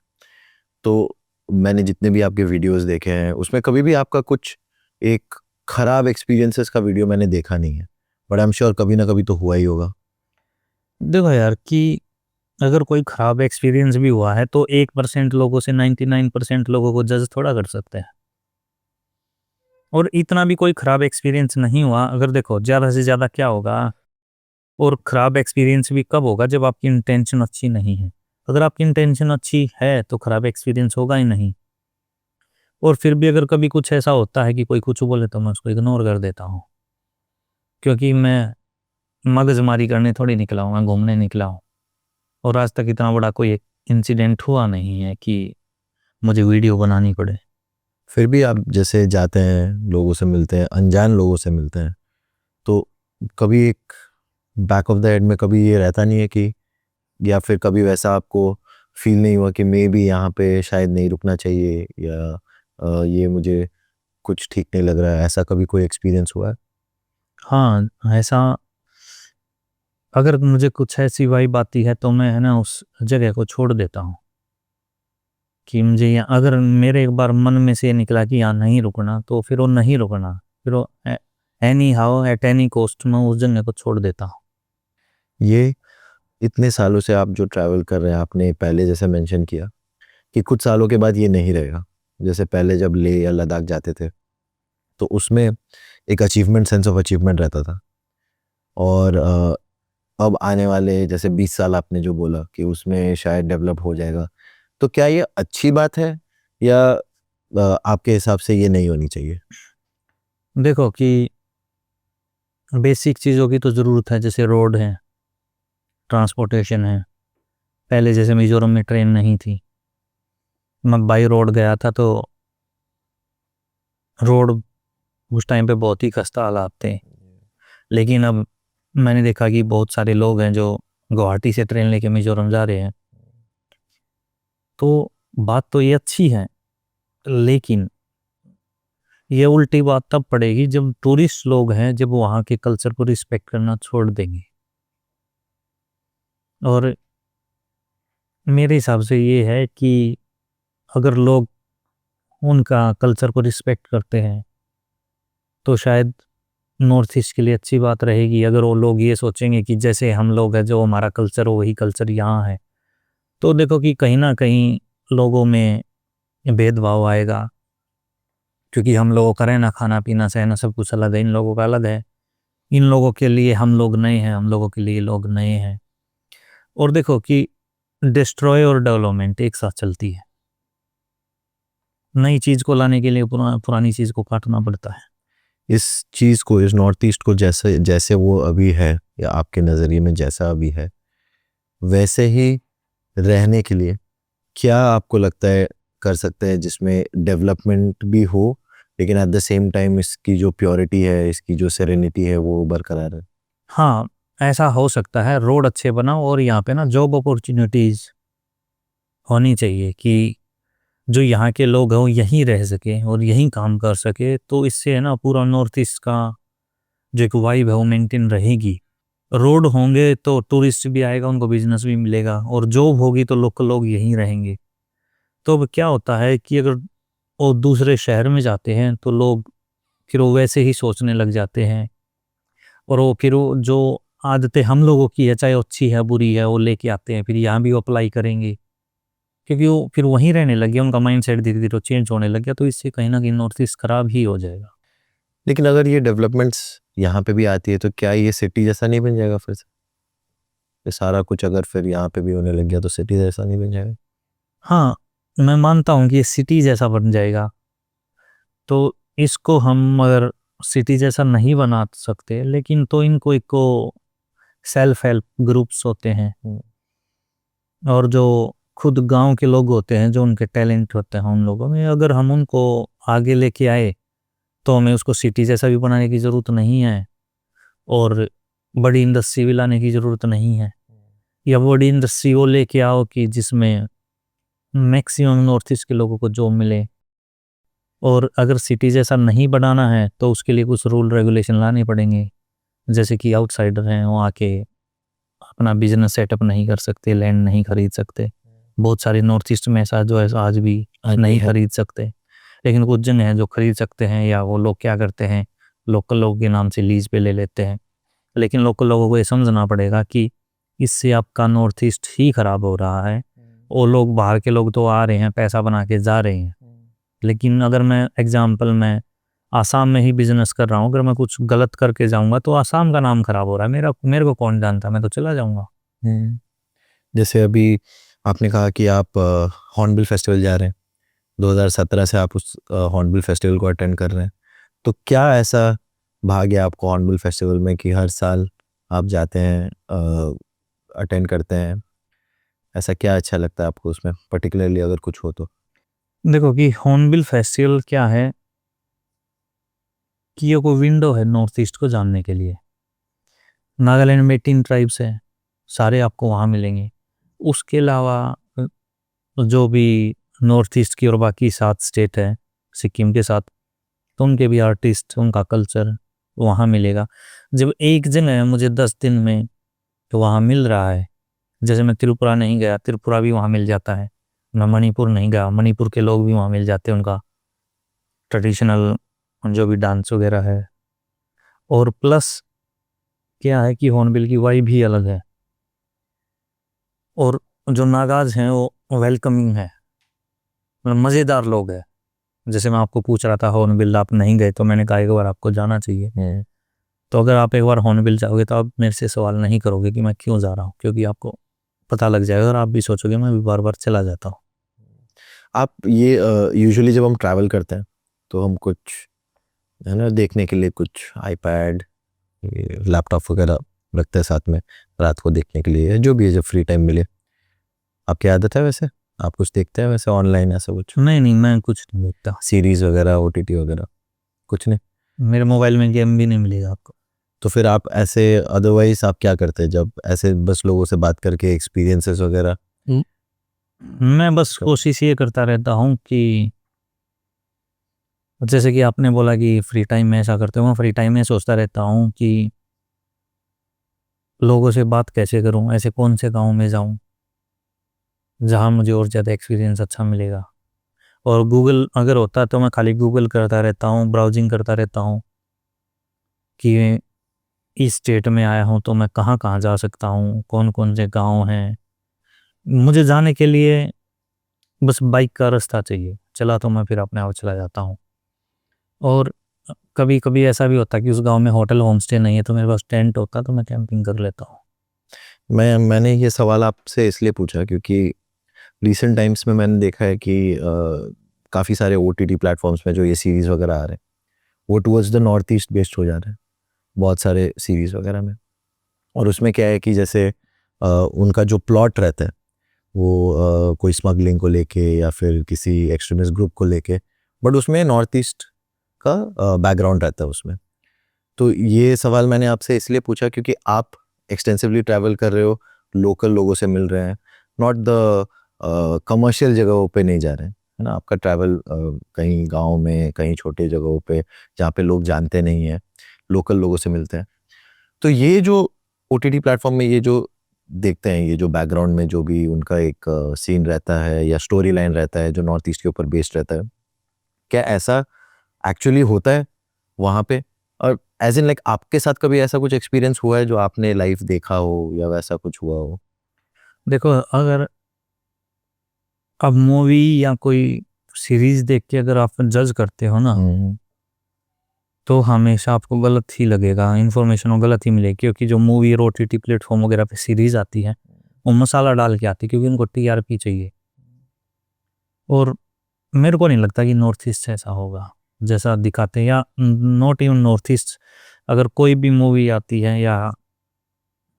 [SPEAKER 2] तो मैंने जितने भी आपके वीडियोस देखे हैं उसमें कभी भी आपका कुछ एक खराब एक्सपीरियंसेस का वीडियो मैंने देखा नहीं है, बट आई एम श्योर कभी ना कभी तो हुआ ही होगा।
[SPEAKER 1] देखो यार कि अगर कोई ख़राब एक्सपीरियंस भी हुआ है तो 1% लोगों से 99% लोगों को जज थोड़ा कर सकते हैं। और इतना भी कोई ख़राब एक्सपीरियंस नहीं हुआ। अगर देखो ज़्यादा से ज़्यादा क्या होगा, और ख़राब एक्सपीरियंस भी कब होगा जब आपकी इंटेंशन अच्छी नहीं है। अगर आपकी इंटेंशन अच्छी है तो ख़राब एक्सपीरियंस होगा ही नहीं। और फिर भी अगर कभी कुछ ऐसा होता है कि कोई कुछ बोले तो मैं उसको इग्नोर कर देता हूँ, क्योंकि मैं मगजमारी करने थोड़ी निकला हूँ, मैं घूमने निकला हूँ। और आज तक इतना बड़ा कोई इंसिडेंट हुआ नहीं है कि मुझे वीडियो बनानी पड़े।
[SPEAKER 2] फिर भी आप जैसे जाते हैं, लोगों से मिलते हैं, अनजान लोगों से मिलते हैं, तो कभी एक बैक ऑफ द हेड में कभी ये रहता नहीं है कि, या फिर कभी वैसा आपको फील नहीं हुआ कि मे बी यहाँ पे शायद नहीं रुकना चाहिए, या ये मुझे कुछ ठीक नहीं लग रहा है, ऐसा कभी कोई एक्सपीरियंस हुआ है?
[SPEAKER 1] हाँ, ऐसा अगर मुझे कुछ ऐसी वाइब आती है तो मैं है ना उस जगह को छोड़ देता हूँ कि मुझे यहाँ, अगर मेरे एक बार मन में से ये निकला कि यहाँ नहीं रुकना तो फिर वो नहीं रुकना। फिर वो any how at any cost मैं उस जगह को छोड़ देता हूँ।
[SPEAKER 2] ये इतने सालों से आप जो ट्रैवल कर रहे हैं, आपने पहले जैसे मेंशन किया कि कुछ सालों के बाद ये नहीं रहेगा। जैसे पहले जब लेह या लद्दाख जाते थे तो उसमें एक अचीवमेंट, सेंस ऑफ अचीवमेंट रहता था, और अब आने वाले जैसे 20 साल आपने जो बोला कि उसमें शायद डेवलप हो जाएगा, तो क्या ये अच्छी बात है, या आपके हिसाब से ये नहीं होनी चाहिए?
[SPEAKER 1] देखो कि बेसिक चीज़ों की तो ज़रूरत है, जैसे रोड है, ट्रांसपोर्टेशन है। पहले जैसे मिज़ोरम में ट्रेन नहीं थी, मैं बाई रोड गया था तो रोड उस टाइम पे बहुत ही खस्ता हालात थे। लेकिन अब मैंने देखा कि बहुत सारे लोग हैं जो गुवाहाटी से ट्रेन लेके मिज़ोरम जा रहे हैं। तो बात तो ये अच्छी है, लेकिन ये उल्टी बात तब पड़ेगी जब टूरिस्ट लोग हैं, जब वहाँ के कल्चर को रिस्पेक्ट करना छोड़ देंगे। और मेरे हिसाब से ये है कि अगर लोग उनका कल्चर को रिस्पेक्ट करते हैं तो शायद नॉर्थ ईस्ट के लिए अच्छी बात रहेगी। अगर वो लोग ये सोचेंगे कि जैसे हम लोग हैं, जो हमारा कल्चर हो वही कल्चर यहाँ है, तो देखो कि कहीं ना कहीं लोगों में भेदभाव आएगा। क्योंकि हम लोगों का रहना, खाना पीना, सहना सब कुछ अलग है, इन लोगों का अलग है। इन लोगों के लिए हम लोग नए हैं, हम लोगों के लिए लोग नए हैं। और देखो कि डिस्ट्रॉय और डेवलपमेंट एक साथ चलती है। नई चीज़ को लाने के लिए पुरानी चीज़ को काटना पड़ता है।
[SPEAKER 2] इस चीज़ को, इस नॉर्थ ईस्ट को जैसे जैसे वो अभी है या आपके नज़रिए में जैसा अभी है वैसे ही रहने के लिए क्या आपको लगता है कर सकते हैं जिसमें डेवलपमेंट भी हो लेकिन एट द सेम टाइम इसकी जो प्योरिटी है, इसकी जो सेरेनिटी है वो बरकरार है?
[SPEAKER 1] हाँ, ऐसा हो सकता है। रोड अच्छे बनाओ और यहाँ पे ना जॉब अपॉर्चुनिटीज़ होनी चाहिए कि जो यहाँ के लोग हैं वो यहीं रह सके और यहीं काम कर सके। तो इससे है ना पूरा नॉर्थ ईस्ट का जो एक वाइब है वो मेंटेन रहेगी। रोड होंगे तो टूरिस्ट भी आएगा, उनको बिजनेस भी मिलेगा, और जॉब होगी तो लोकल लोग यहीं रहेंगे। तो अब क्या होता है कि अगर वो दूसरे शहर में जाते हैं तो लोग फिर वो वैसे ही सोचने लग जाते हैं, और वो फिर वो जो आदतें हम लोगों की है, चाहे वो अच्छी है बुरी है, वो लेके आते हैं, फिर यहाँ भी वो अप्लाई करेंगे, क्योंकि वो फिर वहीं रहने लग गया, उनका माइंड सेट धीरे धीरे चेंज होने लग गया। तो इससे कहीं ना कहीं नॉर्थ ईस्ट खराब ही हो जाएगा।
[SPEAKER 2] लेकिन अगर ये डेवलपमेंट्स यहाँ पे भी आती है तो क्या ये सिटी जैसा नहीं बन जाएगा फिर से? ये सारा कुछ अगर फिर यहाँ पे भी होने लग गया तो सिटी जैसा नहीं बन जाएगा?
[SPEAKER 1] हाँ, मैं मानता हूँ कि ये सिटी जैसा बन जाएगा। तो इसको हम अगर सिटी जैसा नहीं बना सकते, लेकिन तो इनको एक को सेल्फ हेल्प ग्रुप्स होते हैं, और जो खुद गांव के लोग होते हैं, जो उनके टैलेंट होते हैं उन लोगों में, अगर हम उनको आगे लेके आए तो हमें उसको सिटी जैसा भी बनाने की ज़रूरत नहीं है, और बड़ी इंडस्ट्री भी लाने की ज़रूरत नहीं है। या बड़ी इंडस्ट्री वो लेके आओ कि जिसमें मैक्सिमम नॉर्थ ईस्ट के लोगों को जॉब मिले। और अगर सिटी जैसा नहीं बनाना है तो उसके लिए कुछ रूल रेगुलेशन लाने पड़ेंगे, जैसे कि आउटसाइडर हैं वो आके अपना बिजनेस सेटअप नहीं कर सकते, लैंड नहीं खरीद सकते। बहुत सारे नॉर्थ ईस्ट में ऐसा जो है आज भी नहीं खरीद सकते, लेकिन कुछ जन हैं जो खरीद सकते हैं, या वो लोग क्या करते हैं लोकल लोगों के नाम से लीज पे ले लेते हैं। लेकिन लोकल लोगों को ये समझना पड़ेगा कि इससे आपका नॉर्थ ईस्ट ही खराब हो रहा है। वो लोग बाहर के लोग तो आ रहे हैं, पैसा बना के जा रहे हैं, लेकिन अगर मैं एग्जांपल मैं आसाम में ही बिजनेस कर रहा हूँ, अगर मैं कुछ गलत करके जाऊंगा तो आसाम का नाम खराब हो रहा है, मेरे को कौन जानता, मैं तो चला जाऊंगा।
[SPEAKER 2] जैसे अभी आपने कहा कि आप हॉर्नबिल फेस्टिवल जा रहे हैं, 2017 से आप उस हॉर्नबिल फेस्टिवल को अटेंड कर रहे हैं, तो क्या ऐसा भाग्य है आपको हॉर्नबिल फेस्टिवल में कि हर साल आप जाते हैं, अटेंड करते हैं? ऐसा क्या अच्छा लगता है आपको उसमें पर्टिकुलरली अगर कुछ हो तो?
[SPEAKER 1] देखो कि हॉर्नबिल फेस्टिवल क्या है कि ये कोई विंडो है नॉर्थ ईस्ट को जानने के लिए। नागालैंड में 18 ट्राइब्स हैं, सारे आपको वहाँ मिलेंगे। उसके अलावा जो भी नॉर्थ ईस्ट की और बाकी 7 स्टेट है सिक्किम के साथ, तो उनके भी आर्टिस्ट, उनका कल्चर वहाँ मिलेगा। जब एक जगह है मुझे 10 दिन में तो वहाँ मिल रहा है, जैसे मैं त्रिपुरा नहीं गया, त्रिपुरा भी वहाँ मिल जाता है। मैं मणिपुर नहीं गया, मणिपुर के लोग भी वहाँ मिल जाते हैं, उनका ट्रेडिशनल जो भी डांस वगैरह है। और प्लस क्या है कि हॉर्नबिल की वाइब भी अलग है, और जो नागाज हैं वो वेलकमिंग है, मतलब मज़ेदार लोग हैं। जैसे मैं आपको पूछ रहा था हॉर्नबिल आप नहीं गए, तो मैंने कहा एक बार आपको जाना चाहिए। तो अगर आप एक बार हॉर्नबिल जाओगे तो आप मेरे से सवाल नहीं करोगे कि मैं क्यों जा रहा हूँ, क्योंकि आपको पता लग जाएगा और आप भी सोचोगे मैं भी बार बार चला जाता हूँ।
[SPEAKER 2] आप ये यूजुअली जब हम ट्रैवल करते हैं तो हम कुछ है ना देखने के लिए कुछ आईपैड, लैपटॉप वगैरह रखते हैं साथ में रात को देखने के लिए, जो भी है जब फ्री टाइम मिले। आपकी आदत है वैसे? आप कुछ देखते हैं वैसे ऑनलाइन ऐसा कुछ
[SPEAKER 1] नहीं, मैं कुछ नहीं देखता।
[SPEAKER 2] सीरीज वगैरह, ओटीटी वगैरह कुछ नहीं?
[SPEAKER 1] मेरे मोबाइल में गेम भी नहीं मिलेगा आपको।
[SPEAKER 2] तो फिर आप ऐसे अदरवाइज आप क्या करते हैं जब ऐसे बस लोगों से बात करके एक्सपीरियंसेस वगैरह?
[SPEAKER 1] मैं बस कोशिश ये करता रहता हूँ कि जैसे कि आपने बोला कि फ्री टाइम में ऐसा करते हूँ, फ्री टाइम में सोचता रहता हूँ कि लोगों से बात कैसे करूँ, ऐसे कौन से गांव में जाऊँ जहाँ मुझे और ज़्यादा एक्सपीरियंस अच्छा मिलेगा। और गूगल अगर होता तो मैं खाली गूगल करता रहता हूँ, ब्राउजिंग करता रहता हूँ कि इस स्टेट में आया हूँ तो मैं कहाँ कहाँ जा सकता हूँ, कौन कौन से गांव हैं। मुझे जाने के लिए बस बाइक का रास्ता चाहिए, चला तो मैं फिर अपने आप चला जाता हूँ। और कभी कभी ऐसा भी होता है कि उस गांव में होटल होम स्टे नहीं है, तो मेरे पास टेंट होता तो मैं कैंपिंग कर लेता हूँ।
[SPEAKER 2] मैंने ये सवाल आपसे इसलिए पूछा क्योंकि रिसेंट टाइम्स में मैंने देखा है कि काफ़ी सारे ओटीटी प्लेटफॉर्म्स में जो ये सीरीज़ वगैरह आ रहे हैं वो towards the north east based हो जा रहे हैं बहुत सारे सीरीज़ वगैरह में। और उसमें क्या है कि जैसे उनका जो प्लॉट रहता है वो कोई स्मगलिंग को लेके या फिर किसी एक्सट्रीमिस्ट ग्रुप को लेके, बट उसमें नॉर्थ ईस्ट का बैकग्राउंड रहता है उसमें। तो ये सवाल मैंने आपसे इसलिए पूछा क्योंकि आप एक्सटेंसिवली ट्रैवल कर रहे हो, लोकल लोगों से मिल रहे हैं, नॉट द कमर्शियल जगहों पे नहीं जा रहे हैं, है ना। आपका ट्रैवल कहीं गांव में, कहीं छोटे जगहों पे जहाँ पे लोग जानते नहीं हैं, लोकल लोगों से मिलते हैं। तो ये जो OTT प्लेटफॉर्म में ये जो देखते हैं, ये जो बैकग्राउंड में जो भी उनका एक सीन रहता है या स्टोरी लाइन रहता है जो नॉर्थ ईस्ट के ऊपर बेस्ड रहता है, क्या ऐसा एक्चुअली होता है वहाँ पे? और एज इन लाइक आपके साथ कभी ऐसा कुछ एक्सपीरियंस हुआ है जो आपने लाइव देखा हो या वैसा कुछ हुआ हो?
[SPEAKER 1] देखो, अगर अब मूवी या कोई सीरीज देख के अगर आप जज करते हो ना, तो हमेशा आपको गलत ही लगेगा, इन्फॉर्मेशन गलत ही मिलेगी। क्योंकि जो मूवी और OTT प्लेटफॉर्म वगैरह पे सीरीज आती है वो मसाला डाल के आती है, क्योंकि उनको TRP चाहिए। और मेरे को नहीं लगता कि नॉर्थ ईस्ट से ऐसा होगा जैसा दिखाते हैं, या नॉट इवन नॉर्थ ईस्ट। अगर कोई भी मूवी आती है या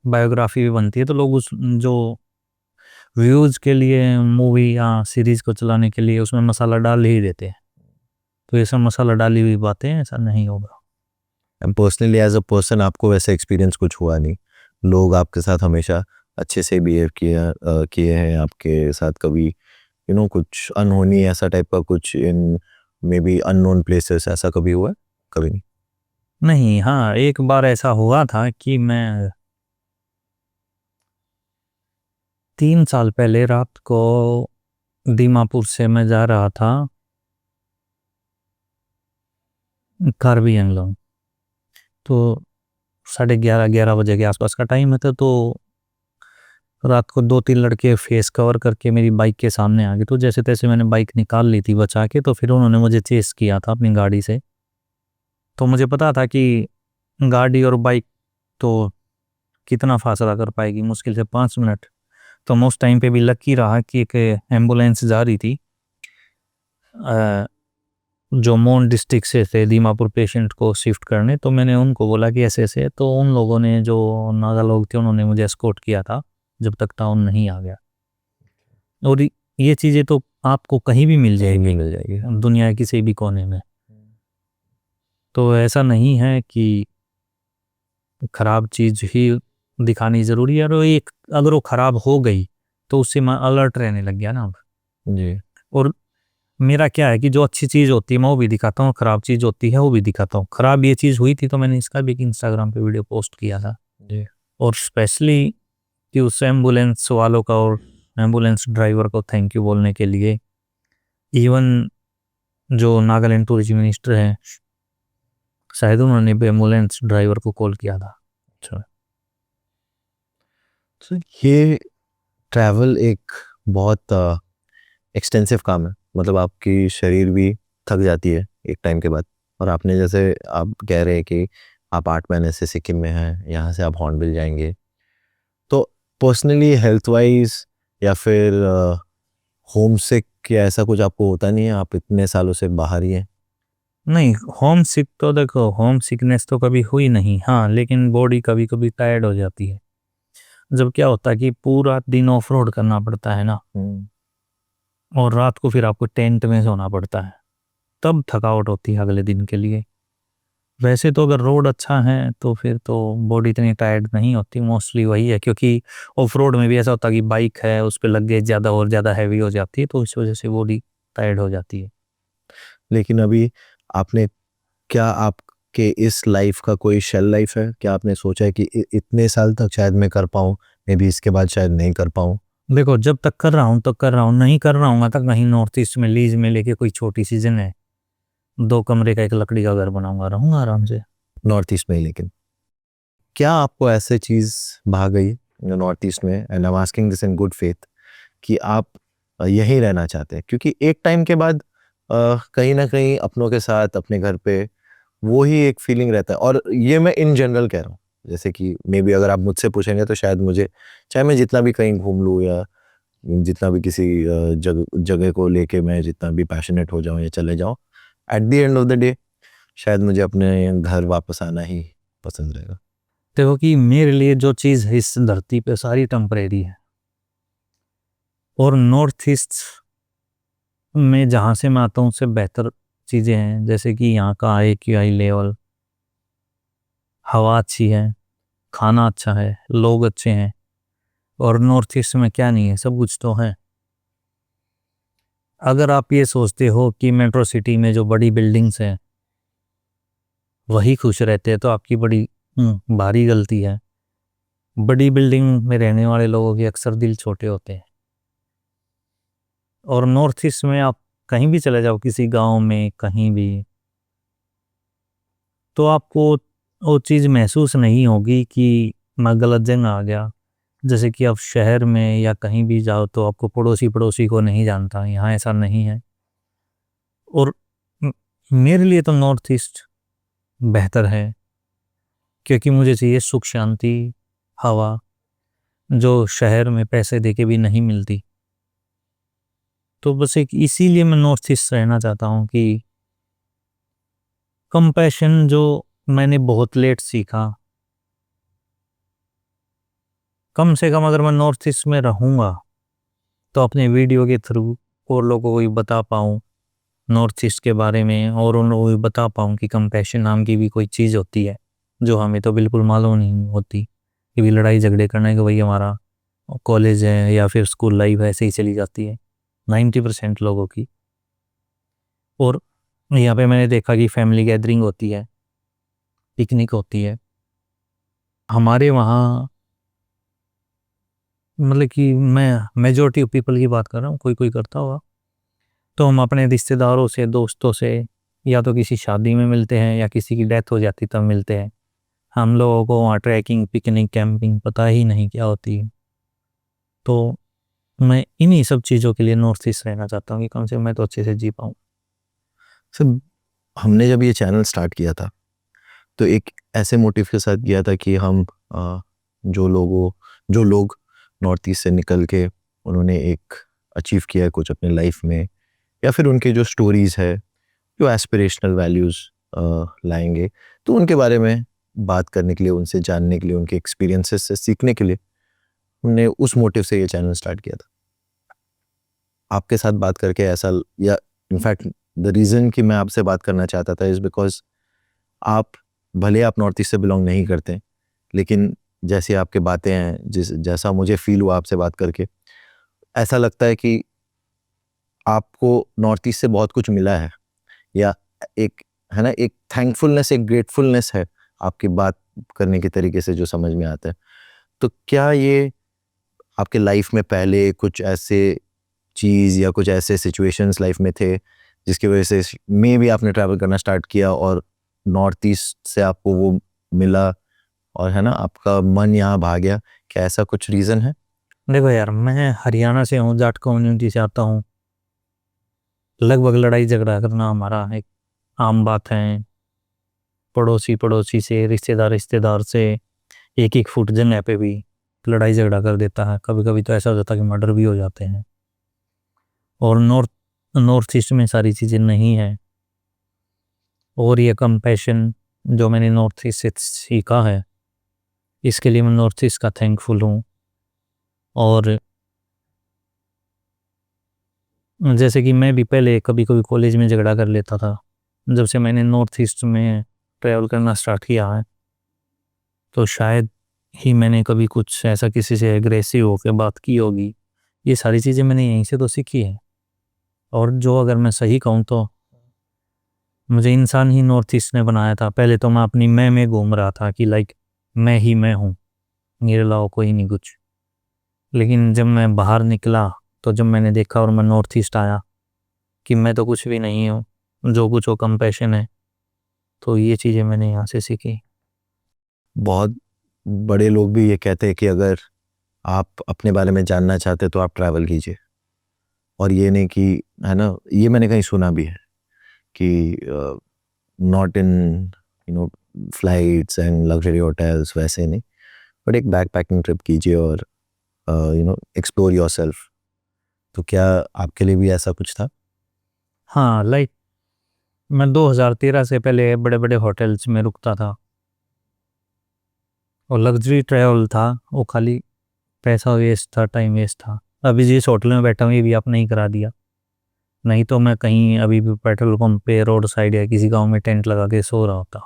[SPEAKER 1] बायोग्राफी भी बनती है तो लोग उस जो व्यूज़ के लिए मूवी या सीरीज़ को चलाने के लिए उसमें मसाला डाल ही देते हैं। तो ये सब मसाला डाली हुई बातें हैं, ऐसा नहीं होगा।
[SPEAKER 2] पर्सनली एज अ पर्सन आपको वैसे एक्सपीरियंस कुछ हुआ नहीं? लोग आपके साथ हमेशा अच्छे से बिहेव किए हैं आपके साथ? कभी कुछ अनहोनी ऐसा टाइप का कुछ इन मे बी अननोन प्लेसेस ऐसा कभी हुआ है? कभी नहीं?
[SPEAKER 1] नहीं, हाँ, एक बार ऐसा हुआ था कि मैं 3 साल पहले रात को दीमापुर से मैं जा रहा था कार्बी एंगलोंग। तो 11:30 बजे के आसपास का टाइम था। तो रात को 2-3 लड़के फेस कवर करके मेरी बाइक के सामने आ गए। तो जैसे तैसे मैंने बाइक निकाल ली थी बचा के, तो फिर उन्होंने मुझे चेस किया था अपनी गाड़ी से। तो मुझे पता था कि गाड़ी और बाइक तो कितना फासला कर पाएगी, मुश्किल से 5 मिनट। तो मैं उस टाइम पे भी लकी रहा कि एक एम्बुलेंस जा रही थी जो मोन डिस्ट्रिक्ट से थे दीमापुर पेशेंट को शिफ्ट करने। तो मैंने उनको बोला कि ऐसे ऐसे, तो उन लोगों ने, जो नागा लोग थे, उन्होंने मुझे एस्कॉर्ट किया था जब तक टाउन नहीं आ गया। और ये चीज़ें तो आपको कहीं भी मिल जाएगी दुनिया के किसी भी कोने में। तो ऐसा नहीं है कि ख़राब चीज़ ही दिखानी ज़रूरी है। और एक अगर वो ख़राब हो गई तो उससे मैं अलर्ट रहने लग गया ना अब।
[SPEAKER 2] जी।
[SPEAKER 1] और मेरा क्या है कि जो अच्छी चीज़ होती है मैं वो भी दिखाता हूँ, ख़राब चीज़ होती है वो भी दिखाता हूँ। ख़राब ये चीज़ हुई थी तो मैंने इसका भी इंस्टाग्राम पे वीडियो पोस्ट किया था।
[SPEAKER 2] जी।
[SPEAKER 1] और स्पेशली कि उस एम्बुलेंस वालों का और एम्बुलेंस ड्राइवर को थैंक यू बोलने के लिए, इवन जो नागालैंड टूरिज्म मिनिस्टर हैं, शायद उन्होंने भी एम्बुलेंस ड्राइवर को कॉल किया था।
[SPEAKER 2] अच्छा। तो ये ट्रैवल एक बहुत एक्सटेंसिव काम है, मतलब आपकी शरीर भी थक जाती है एक टाइम के बाद। और आपने जैसे आप कह रहे हैं कि आप 8 महीने से सिक्किम में हैं, यहाँ से आप हॉर्नबिल जाएंगे, तो पर्सनली हेल्थ वाइज या फिर होम सिक या ऐसा कुछ आपको होता नहीं है? आप इतने सालों से बाहर ही हैं।
[SPEAKER 1] नहीं, होम सिक तो देखो, होम सिकनेस तो कभी हुई नहीं। हाँ, लेकिन बॉडी कभी कभी टायर्ड हो जाती है। जब क्या होता है कि पूरा दिन ऑफ रोड करना पड़ता है ना, और रात को फिर आपको टेंट में सोना पड़ता है, तब थकावट होती है अगले दिन के लिए। वैसे तो अगर रोड अच्छा है तो फिर तो बॉडी इतनी टायर्ड नहीं होती। मोस्टली वही है, क्योंकि ऑफ रोड में भी ऐसा होता है कि बाइक है, उस पर लगेज ज़्यादा और ज़्यादा हैवी हो जाती है, तो इस वजह से बॉडी टायर्ड हो जाती है।
[SPEAKER 2] लेकिन अभी आपने, क्या आपके इस लाइफ का कोई शेल लाइफ है? क्या आपने सोचा है कि इतने साल तक शायद मैं कर पाऊँ, मे बी इसके बाद शायद नहीं कर पाऊँ?
[SPEAKER 1] देखो, जब तक कर रहा हूँ तो कर रहा हूँ, नहीं कर रहा हूँ तक कहीं नॉर्थ ईस्ट में लीज में लेके कोई छोटी सी जगह है, 2 कमरे का एक लकड़ी का घर बनाऊंगा, रहूँगा आराम से
[SPEAKER 2] नॉर्थ ईस्ट में ही। लेकिन क्या आपको ऐसे चीज़ भा गई नॉर्थ ईस्ट में, and I am asking this in good faith, कि आप यहीं रहना चाहते हैं? क्योंकि एक टाइम के बाद कहीं ना कहीं अपनों के साथ अपने घर पे वो ही एक फीलिंग रहता है। और ये मैं इन जनरल कह रहा हूँ, जैसे कि मे बी अगर आप मुझसे पूछेंगे तो शायद मुझे, चाहे मैं जितना भी कहीं घूम लूँ या जितना भी किसी जगह को लेके मैं जितना भी पैशनेट हो जाऊँ या चले जाऊँ, at the end of the day शायद मुझे अपने घर वापस आना ही पसंद रहेगा।
[SPEAKER 1] देखो कि मेरे लिए जो चीज़ है इस धरती पे सारी टेम्परेरी है, और नॉर्थ ईस्ट में जहाँ से मैं आता हूँ उससे बेहतर चीज़ें हैं, जैसे कि यहाँ का IQI लेवल, हवा अच्छी है, खाना अच्छा है, लोग अच्छे हैं। और नॉर्थ ईस्ट में क्या नहीं है, सब कुछ तो है। अगर आप ये सोचते हो कि मेट्रो सिटी में जो बड़ी बिल्डिंग्स हैं वही खुश रहते हैं, तो आपकी बड़ी भारी गलती है। बड़ी बिल्डिंग में रहने वाले लोगों के अक्सर दिल छोटे होते हैं। और नॉर्थ ईस्ट में आप कहीं भी चले जाओ, किसी गांव में कहीं भी, तो आपको वो चीज़ महसूस नहीं होगी कि मैं गलत जगह आ गया। जैसे कि आप शहर में या कहीं भी जाओ तो आपको पड़ोसी को नहीं जानता, यहाँ ऐसा नहीं है। और मेरे लिए तो नॉर्थ ईस्ट बेहतर है, क्योंकि मुझे चाहिए सुख शांति, हवा, जो शहर में पैसे देके भी नहीं मिलती। तो बस एक इसीलिए मैं नॉर्थ ईस्ट रहना चाहता हूँ कि कंपैशन जो मैंने बहुत लेट सीखा, कम से कम अगर मैं नॉर्थ ईस्ट में रहूँगा तो अपने वीडियो के थ्रू और लोगों को भी बता पाऊँ नॉर्थ ईस्ट के बारे में, और उन लोगों को भी बता पाऊँ कि कंपैशन नाम की भी कोई चीज़ होती है जो हमें तो बिल्कुल मालूम नहीं होती। कि भी लड़ाई झगड़े करने के वही हमारा कॉलेज है या फिर स्कूल लाइफ ऐसे ही चली जाती है 90% लोगों की। और यहाँ पे मैंने देखा कि फैमिली गैदरिंग होती है, पिकनिक होती है। हमारे वहाँ मतलब कि मैं मेजॉरिटी ऑफ पीपल की बात कर रहा हूँ, कोई कोई करता होगा, तो हम अपने रिश्तेदारों से, दोस्तों से या तो किसी शादी में मिलते हैं या किसी की डेथ हो जाती तब मिलते हैं। हम लोगों को वहाँ ट्रैकिंग, पिकनिक, कैंपिंग पता ही नहीं क्या होती है। तो मैं इन्हीं सब चीज़ों के लिए नॉर्थ ईस्ट रहना चाहता हूँ कि कम से कम मैं तो अच्छे से जी पाऊँ।
[SPEAKER 2] सर, हमने जब ये चैनल स्टार्ट किया था तो एक ऐसे मोटिव के साथ किया था कि हम जो लोग नॉर्थ ईस्ट से निकल के उन्होंने एक अचीव किया है कुछ अपने लाइफ में, या फिर उनके जो स्टोरीज़ है जो एस्पिरेशनल वैल्यूज़ लाएंगे, तो उनके बारे में बात करने के लिए, उनसे जानने के लिए, उनके एक्सपीरियंसेस से सीखने के लिए हमने उस मोटिव से ये चैनल स्टार्ट किया था। आपके साथ बात करके ऐसा, या इनफैक्ट द रीज़न कि मैं आपसे बात करना चाहता था इज़ बिकॉज भले आप नॉर्थ ईस्ट से बिलोंग नहीं करते, लेकिन जैसी आपके बातें हैं, जैसा मुझे फील हुआ आपसे बात करके, ऐसा लगता है कि आपको नॉर्थ ईस्ट से बहुत कुछ मिला है, या एक है ना, एक थैंकफुलनेस, एक ग्रेटफुलनेस है आपकी बात करने के तरीके से जो समझ में आता है। तो क्या ये आपके लाइफ में पहले कुछ ऐसे चीज़ या कुछ ऐसे सिचुएशंस लाइफ में थे जिसकी वजह से मे भी आपने ट्रैवल करना स्टार्ट किया और नॉर्थ ईस्ट से आपको वो मिला और है ना आपका मन यहाँ भाग गया? क्या ऐसा कुछ रीज़न है?
[SPEAKER 1] देखो यार, मैं हरियाणा से हूँ, जाट कम्युनिटी से आता हूँ। लगभग लड़ाई झगड़ा करना हमारा एक आम बात है। पड़ोसी से, रिश्तेदार से 1-1 फुट जगह पे भी लड़ाई झगड़ा कर देता है। कभी कभी तो ऐसा हो जाता है कि मर्डर भी हो जाते हैं। और नॉर्थ ईस्ट में सारी चीज़ें नहीं है। और ये कंपैशन जो मैंने नॉर्थ ईस्ट से सीखा है, इसके लिए मैं नॉर्थ ईस्ट का थैंकफुल हूँ। और जैसे कि मैं भी पहले कभी कभी कॉलेज में झगड़ा कर लेता था, जब से मैंने नॉर्थ ईस्ट में ट्रैवल करना स्टार्ट किया है तो शायद ही मैंने कभी कुछ ऐसा किसी से एग्रेसिव होकर बात की होगी। ये सारी चीज़ें मैंने यहीं से तो सीखी है। और जो अगर मैं सही कहूँ तो मुझे इंसान ही नॉर्थ ईस्ट ने बनाया था। पहले तो मैं अपनी मैं में घूम रहा था कि लाइक मैं ही मैं हूँ, मेरे अलावा कोई नहीं कुछ। लेकिन जब मैं बाहर निकला, तो जब मैंने देखा और मैं नॉर्थ ईस्ट आया कि मैं तो कुछ भी नहीं हूँ, जो कुछ वो कंपैशन है, तो ये चीज़ें मैंने यहाँ से सीखी।
[SPEAKER 2] बहुत बड़े लोग भी ये कहते हैं कि अगर आप अपने बारे में जानना चाहते तो आप ट्रैवल कीजिए, और ये नहीं कि है ना, ये मैंने कहीं सुना भी है कि not in flights and luxury hotels, वैसे नहीं, बट एक बैक पैकिंग ट्रिप कीजिए और एक्सप्लोर योरसेल्फ। तो क्या आपके लिए भी ऐसा कुछ था?
[SPEAKER 1] हाँ, लाइक मैं 2013 से पहले बड़े बड़े होटल्स में रुकता था और लग्जरी ट्रैवल था, वो खाली पैसा वेस्ट था, टाइम वेस्ट था। अभी जिस होटल में बैठा हूँ ये भी आपने ही करा दिया, नहीं तो मैं कहीं अभी भी पेट्रोल पंप पे रोड साइड या किसी गांव में टेंट लगा के सो रहा होता।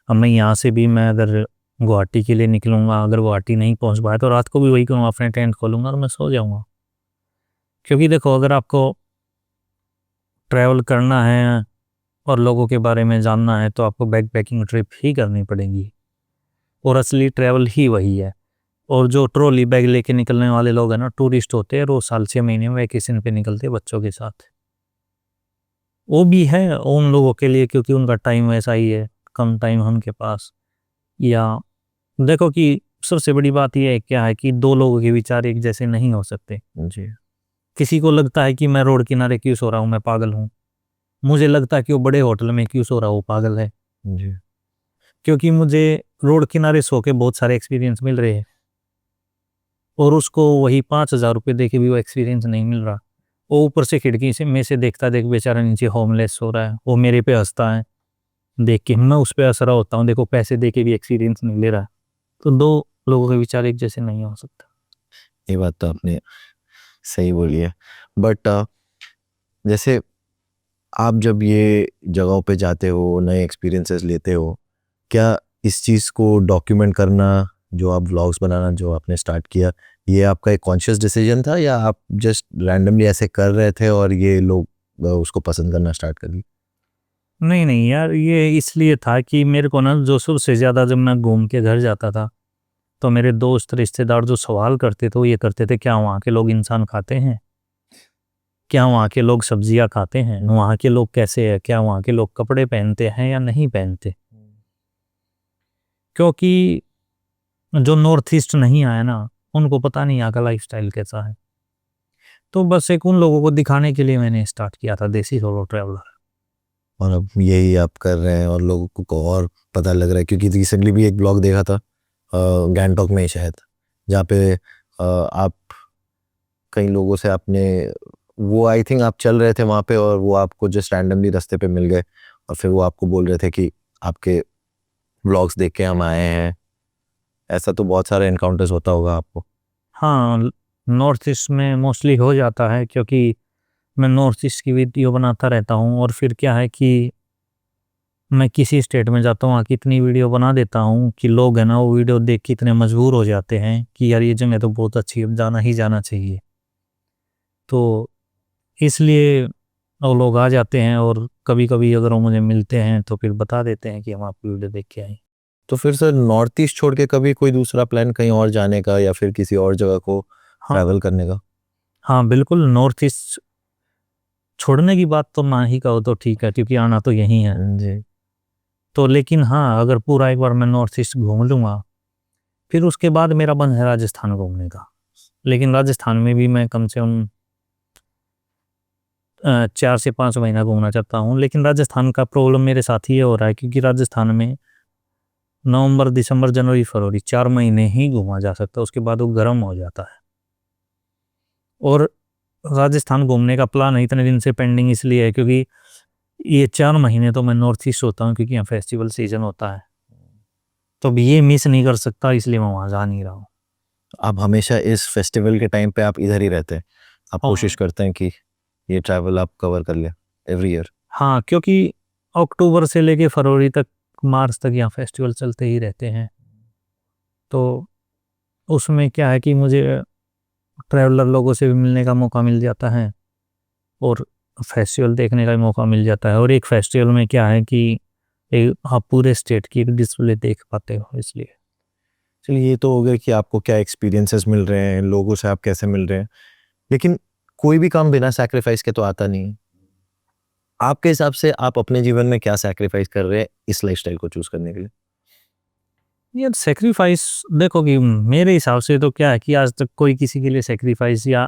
[SPEAKER 1] अब मैं यहाँ से भी मैं अगर गुवाहाटी के लिए निकलूँगा, अगर गुवाहाटी नहीं पहुँच पाया तो रात को भी वही करूँगा, अपने टेंट खोलूँगा और मैं सो जाऊँगा। क्योंकि देखो, अगर आपको ट्रैवल करना है और लोगों के बारे में जानना है तो आपको बैक पैकिंग ट्रिप ही करनी पड़ेगी, और असली ट्रैवल ही वही है। और जो ट्रॉली बैग लेके निकलने वाले लोग हैं ना, टूरिस्ट होते हैं, रोज साल 6 महीने में वैकेशन पे निकलते हैं बच्चों के साथ। वो भी है उन लोगों के लिए क्योंकि उनका टाइम वैसा ही है, कम टाइम है उनके पास। या देखो कि सबसे बड़ी बात यह है क्या है कि दो लोगों के विचार एक जैसे नहीं हो सकते।
[SPEAKER 2] जी
[SPEAKER 1] किसी को लगता है कि मैं रोड किनारे क्यों सो रहा हूँ, मैं पागल हूँ। मुझे लगता है कि वो बड़े होटल में क्यों सो रहा हूँ, पागल है।
[SPEAKER 2] जी
[SPEAKER 1] क्योंकि मुझे रोड किनारे सो के बहुत सारे एक्सपीरियंस मिल रहे हैं और उसको वही 5,000 रुपये दे के भी वो एक्सपीरियंस नहीं मिल रहा। वो ऊपर से खिड़की से में से देखता देख बेचारा नीचे होमलेस सो रहा है, वो मेरे पे हंसता है देख के, मैं उस पर हंस रहा होता हूँ, देखो पैसे दे के भी एक्सपीरियंस नहीं ले रहा है। तो दो लोगों के विचार एक जैसे नहीं हो सकता।
[SPEAKER 2] ये बात तो आपने सही बोली है। बट जैसे आप जब ये जगहों पे जाते हो, नए एक्सपीरियंसेस लेते हो, क्या इस चीज़ को डॉक्यूमेंट करना, जो आप व्लॉग्स बनाना जो आपने स्टार्ट किया, ये आपका एक कॉन्शियस डिसीजन था या आप जस्ट रैंडमली ऐसे कर रहे थे और ये लोग उसको पसंद करना स्टार्ट कर दिए?
[SPEAKER 1] नहीं नहीं यार, ये इसलिए था कि मेरे को ना जो सबसे ज़्यादा जब मैं घूम के घर जाता था तो मेरे दोस्त रिश्तेदार जो सवाल करते थे वो ये करते थे, क्या वहाँ के लोग इंसान खाते हैं, क्या वहाँ के लोग सब्जियाँ खाते हैं, वहाँ के लोग कैसे हैं, क्या वहाँ के लोग कपड़े पहनते हैं या नहीं पहनते। क्योंकि जो नॉर्थ ईस्ट नहीं आया ना, उनको पता नहीं यहाँ का लाइफस्टाइल कैसा है। तो बस एक उन लोगों को दिखाने के लिए मैंने स्टार्ट किया था देसी सोलो ट्रैवलर।
[SPEAKER 2] और अब यही आप कर रहे हैं और लोगों को और पता लग रहा है, क्योंकि रिसेंटली भी एक ब्लॉग देखा था गैंगटॉक में ही शायद, जहाँ पे आप कई लोगों से आपने, वो आई थिंक आप चल रहे थे वहाँ पे और वो आपको जस्ट रैंडमली रास्ते पे मिल गए और फिर वो आपको बोल रहे थे कि आपके व्लॉग्स देख के हम आए हैं। ऐसा तो बहुत सारे एनकाउंटर्स होता होगा आपको।
[SPEAKER 1] हाँ, नॉर्थ ईस्ट में मोस्टली हो जाता है क्योंकि मैं नॉर्थ ईस्ट की वीडियो बनाता रहता हूँ, और फिर क्या है कि मैं किसी स्टेट में जाता हूँ वहाँ की इतनी वीडियो बना देता हूँ कि लोग हैं ना वो वीडियो देख के इतने मजबूर हो जाते हैं कि यार ये जगह तो बहुत अच्छी है, अब जाना ही जाना चाहिए। तो इसलिए वो लोग आ जाते हैं और कभी कभी अगर वो मुझे मिलते हैं तो फिर बता देते हैं कि हम आपकी वीडियो देख के आए।
[SPEAKER 2] तो फिर सर नॉर्थ ईस्ट छोड़ के कभी कोई दूसरा प्लान कहीं और जाने का या फिर किसी और जगह को
[SPEAKER 1] हाँ
[SPEAKER 2] ट्रैवल करने का?
[SPEAKER 1] हाँ बिल्कुल, नॉर्थ ईस्ट छोड़ने की बात तो ना ही कहो तो ठीक है क्योंकि आना तो यही है।
[SPEAKER 2] जी
[SPEAKER 1] तो लेकिन हाँ, अगर पूरा एक बार मैं नॉर्थ ईस्ट घूम लूँगा फिर उसके बाद मेरा मन है राजस्थान घूमने का। लेकिन राजस्थान में भी मैं कम से कम 4 से 5 महीना घूमना चाहता हूँ। लेकिन राजस्थान का प्रॉब्लम मेरे साथ ये हो रहा है क्योंकि राजस्थान में नवंबर दिसंबर जनवरी फरवरी 4 महीने ही घूमा जा सकता है, उसके बाद वो गर्म हो जाता है। और राजस्थान घूमने का प्लान है इतने दिन से पेंडिंग इसलिए है क्योंकि ये 4 महीने तो मैं नॉर्थ ईस्ट होता हूँ क्योंकि यहाँ फेस्टिवल सीजन होता है, तो अब ये मिस नहीं कर सकता, इसलिए मैं वहाँ जा नहीं रहा हूँ।
[SPEAKER 2] आप हमेशा इस फेस्टिवल के टाइम पे आप इधर ही रहते हैं, आप
[SPEAKER 1] हाँ
[SPEAKER 2] कोशिश करते हैं कि ये ट्रैवल आप कवर कर लिया एवरी ईयर?
[SPEAKER 1] हाँ, क्योंकि अक्टूबर से लेके फरवरी तक, मार्च तक यहाँ फेस्टिवल चलते ही रहते हैं। तो उसमें क्या है कि मुझे ट्रैवलर लोगों से भी मिलने का मौका मिल जाता है और फेस्टिवल देखने का भी मौका मिल जाता है। और एक फेस्टिवल में क्या है कि एक आप पूरे स्टेट की एक डिस्प्ले देख पाते हो, इसलिए।
[SPEAKER 2] चलिए, ये तो हो गया कि आपको क्या एक्सपीरियंसेस मिल रहे हैं, लोगों से आप कैसे मिल रहे हैं, लेकिन कोई भी काम बिना सैक्रिफाइस के तो आता नहीं है। आपके हिसाब से आप अपने जीवन में क्या सैक्रिफाइस कर रहे हैं इस लाइफस्टाइल को चूज करने के लिए?
[SPEAKER 1] यार सेक्रीफाइस देखो कि मेरे हिसाब से तो क्या है कि आज तक कोई किसी के लिए सेक्रीफाइस या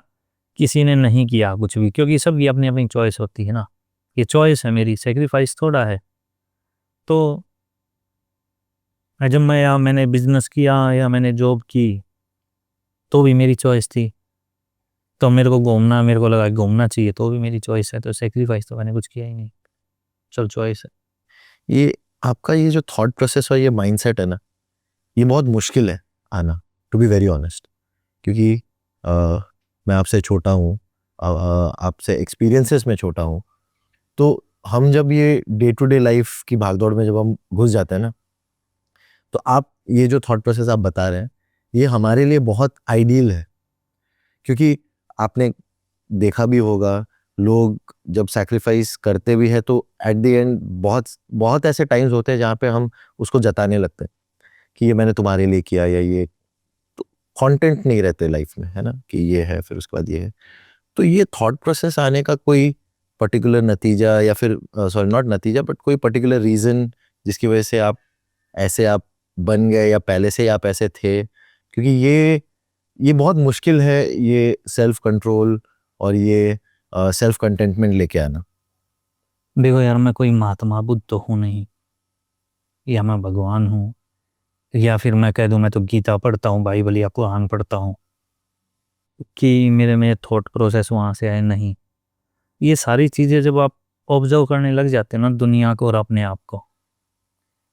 [SPEAKER 1] किसी ने नहीं किया कुछ भी, क्योंकि सबकी अपनी अपनी चॉइस होती है ना। ये चॉइस है मेरी, सेक्रीफाइस थोड़ा है। तो जब मैंने बिजनेस किया या मैंने जॉब की तो भी मेरी चॉइस थी। तो मेरे को घूमना, मेरे को लगा कि घूमना चाहिए तो भी मेरी चॉइस है, तो सेक्रीफाइस तो मैंने कुछ किया ही नहीं। चल चॉइस है।
[SPEAKER 2] ये आपका ये जो थॉट प्रोसेस और ये माइंडसेट है ना, ये बहुत मुश्किल है आना, टू बी वेरी ऑनेस्ट। क्योंकि मैं आपसे छोटा हूँ, आपसे एक्सपीरियंसेस में छोटा हूँ, तो हम जब ये डे टू डे लाइफ की भागदौड़ में जब हम घुस जाते हैं ना, तो आप ये जो थॉट प्रोसेस आप बता रहे हैं, ये हमारे लिए बहुत आइडियल है। क्योंकि आपने देखा भी होगा, लोग जब सैक्रिफाइस करते भी है तो एट द एंड बहुत बहुत ऐसे टाइम्स होते हैं जहाँ पे हम उसको जताने लगते हैं कि ये मैंने तुम्हारे लिए किया, या ये तो कंटेंट नहीं रहते लाइफ में, है ना, कि ये है फिर उसके बाद ये है। तो ये थॉट प्रोसेस आने का कोई पर्टिकुलर नतीजा, या फिर सॉरी नॉट नतीजा बट कोई पर्टिकुलर रीज़न जिसकी वजह से आप बन गए, या पहले से ही आप ऐसे थे? क्योंकि ये बहुत मुश्किल है, ये सेल्फ कंट्रोल और ये सेल्फ कंटेंटमेंट लेके आना।
[SPEAKER 1] देखो यार, मैं कोई महात्मा बुद्ध तो हूँ नहीं, या मैं भगवान हूँ, या फिर मैं कह दूँ मैं तो गीता पढ़ता हूँ, बाइबल या कुरान पढ़ता हूँ, कि मेरे में थॉट प्रोसेस वहाँ से आए, नहीं। ये सारी चीज़ें जब आप ऑब्जर्व करने लग जाते हैं ना दुनिया को और अपने आप को,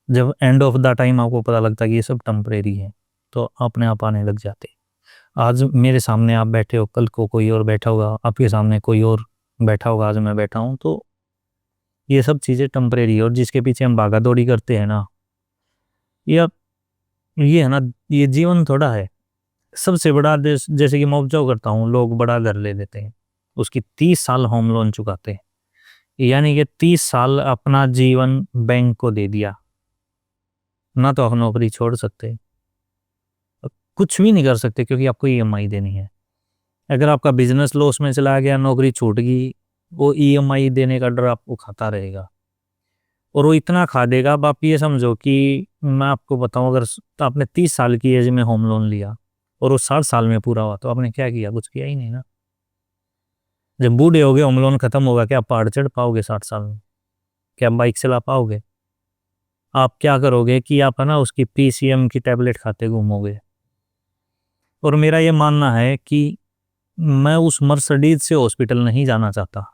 [SPEAKER 1] जब एंड ऑफ द टाइम आपको पता लगता है कि ये सब टेम्परेरी है, तो अपने आप आने लग जाते। आज मेरे सामने आप बैठे हो, कल को कोई और बैठा होगा, आपके सामने कोई और बैठा होगा, आज मैं बैठा हूँ, तो ये सब चीज़ें टेम्परेरी है। और जिसके पीछे हम भागा दौड़ी करते हैं ना, या ये है ना, ये जीवन थोड़ा है। सबसे बड़ा देश, जैसे कि मैं ऑब्जर्व करता हूँ, लोग बड़ा घर ले लेते हैं, उसकी 30 साल होम लोन चुकाते हैं, यानी कि 30 साल अपना जीवन बैंक को दे दिया ना, तो आप नौकरी छोड़ सकते, कुछ भी नहीं कर सकते, क्योंकि आपको ईएमआई देनी है। अगर आपका बिजनेस लॉस में चला गया, नौकरी छूट गई, वो ईएमआई देने का डर आपको खाता रहेगा, और वो इतना खा देगा। अब आप ये समझो कि मैं आपको बताऊं, अगर आपने 30 साल की एज में होम लोन लिया और वो 60 साल में पूरा हुआ, तो आपने क्या किया? कुछ किया ही नहीं ना। जब बूढ़े हो गए, होम लोन खत्म होगा, क्या आप पहाड़ चढ़ पाओगे 60 साल में? क्या आप बाइक चला पाओगे? आप क्या करोगे कि आप है ना उसकी पीसीएम की टैबलेट खाते घूमोगे। और मेरा ये मानना है कि मैं उस मर्सिडीज से हॉस्पिटल नहीं जाना चाहता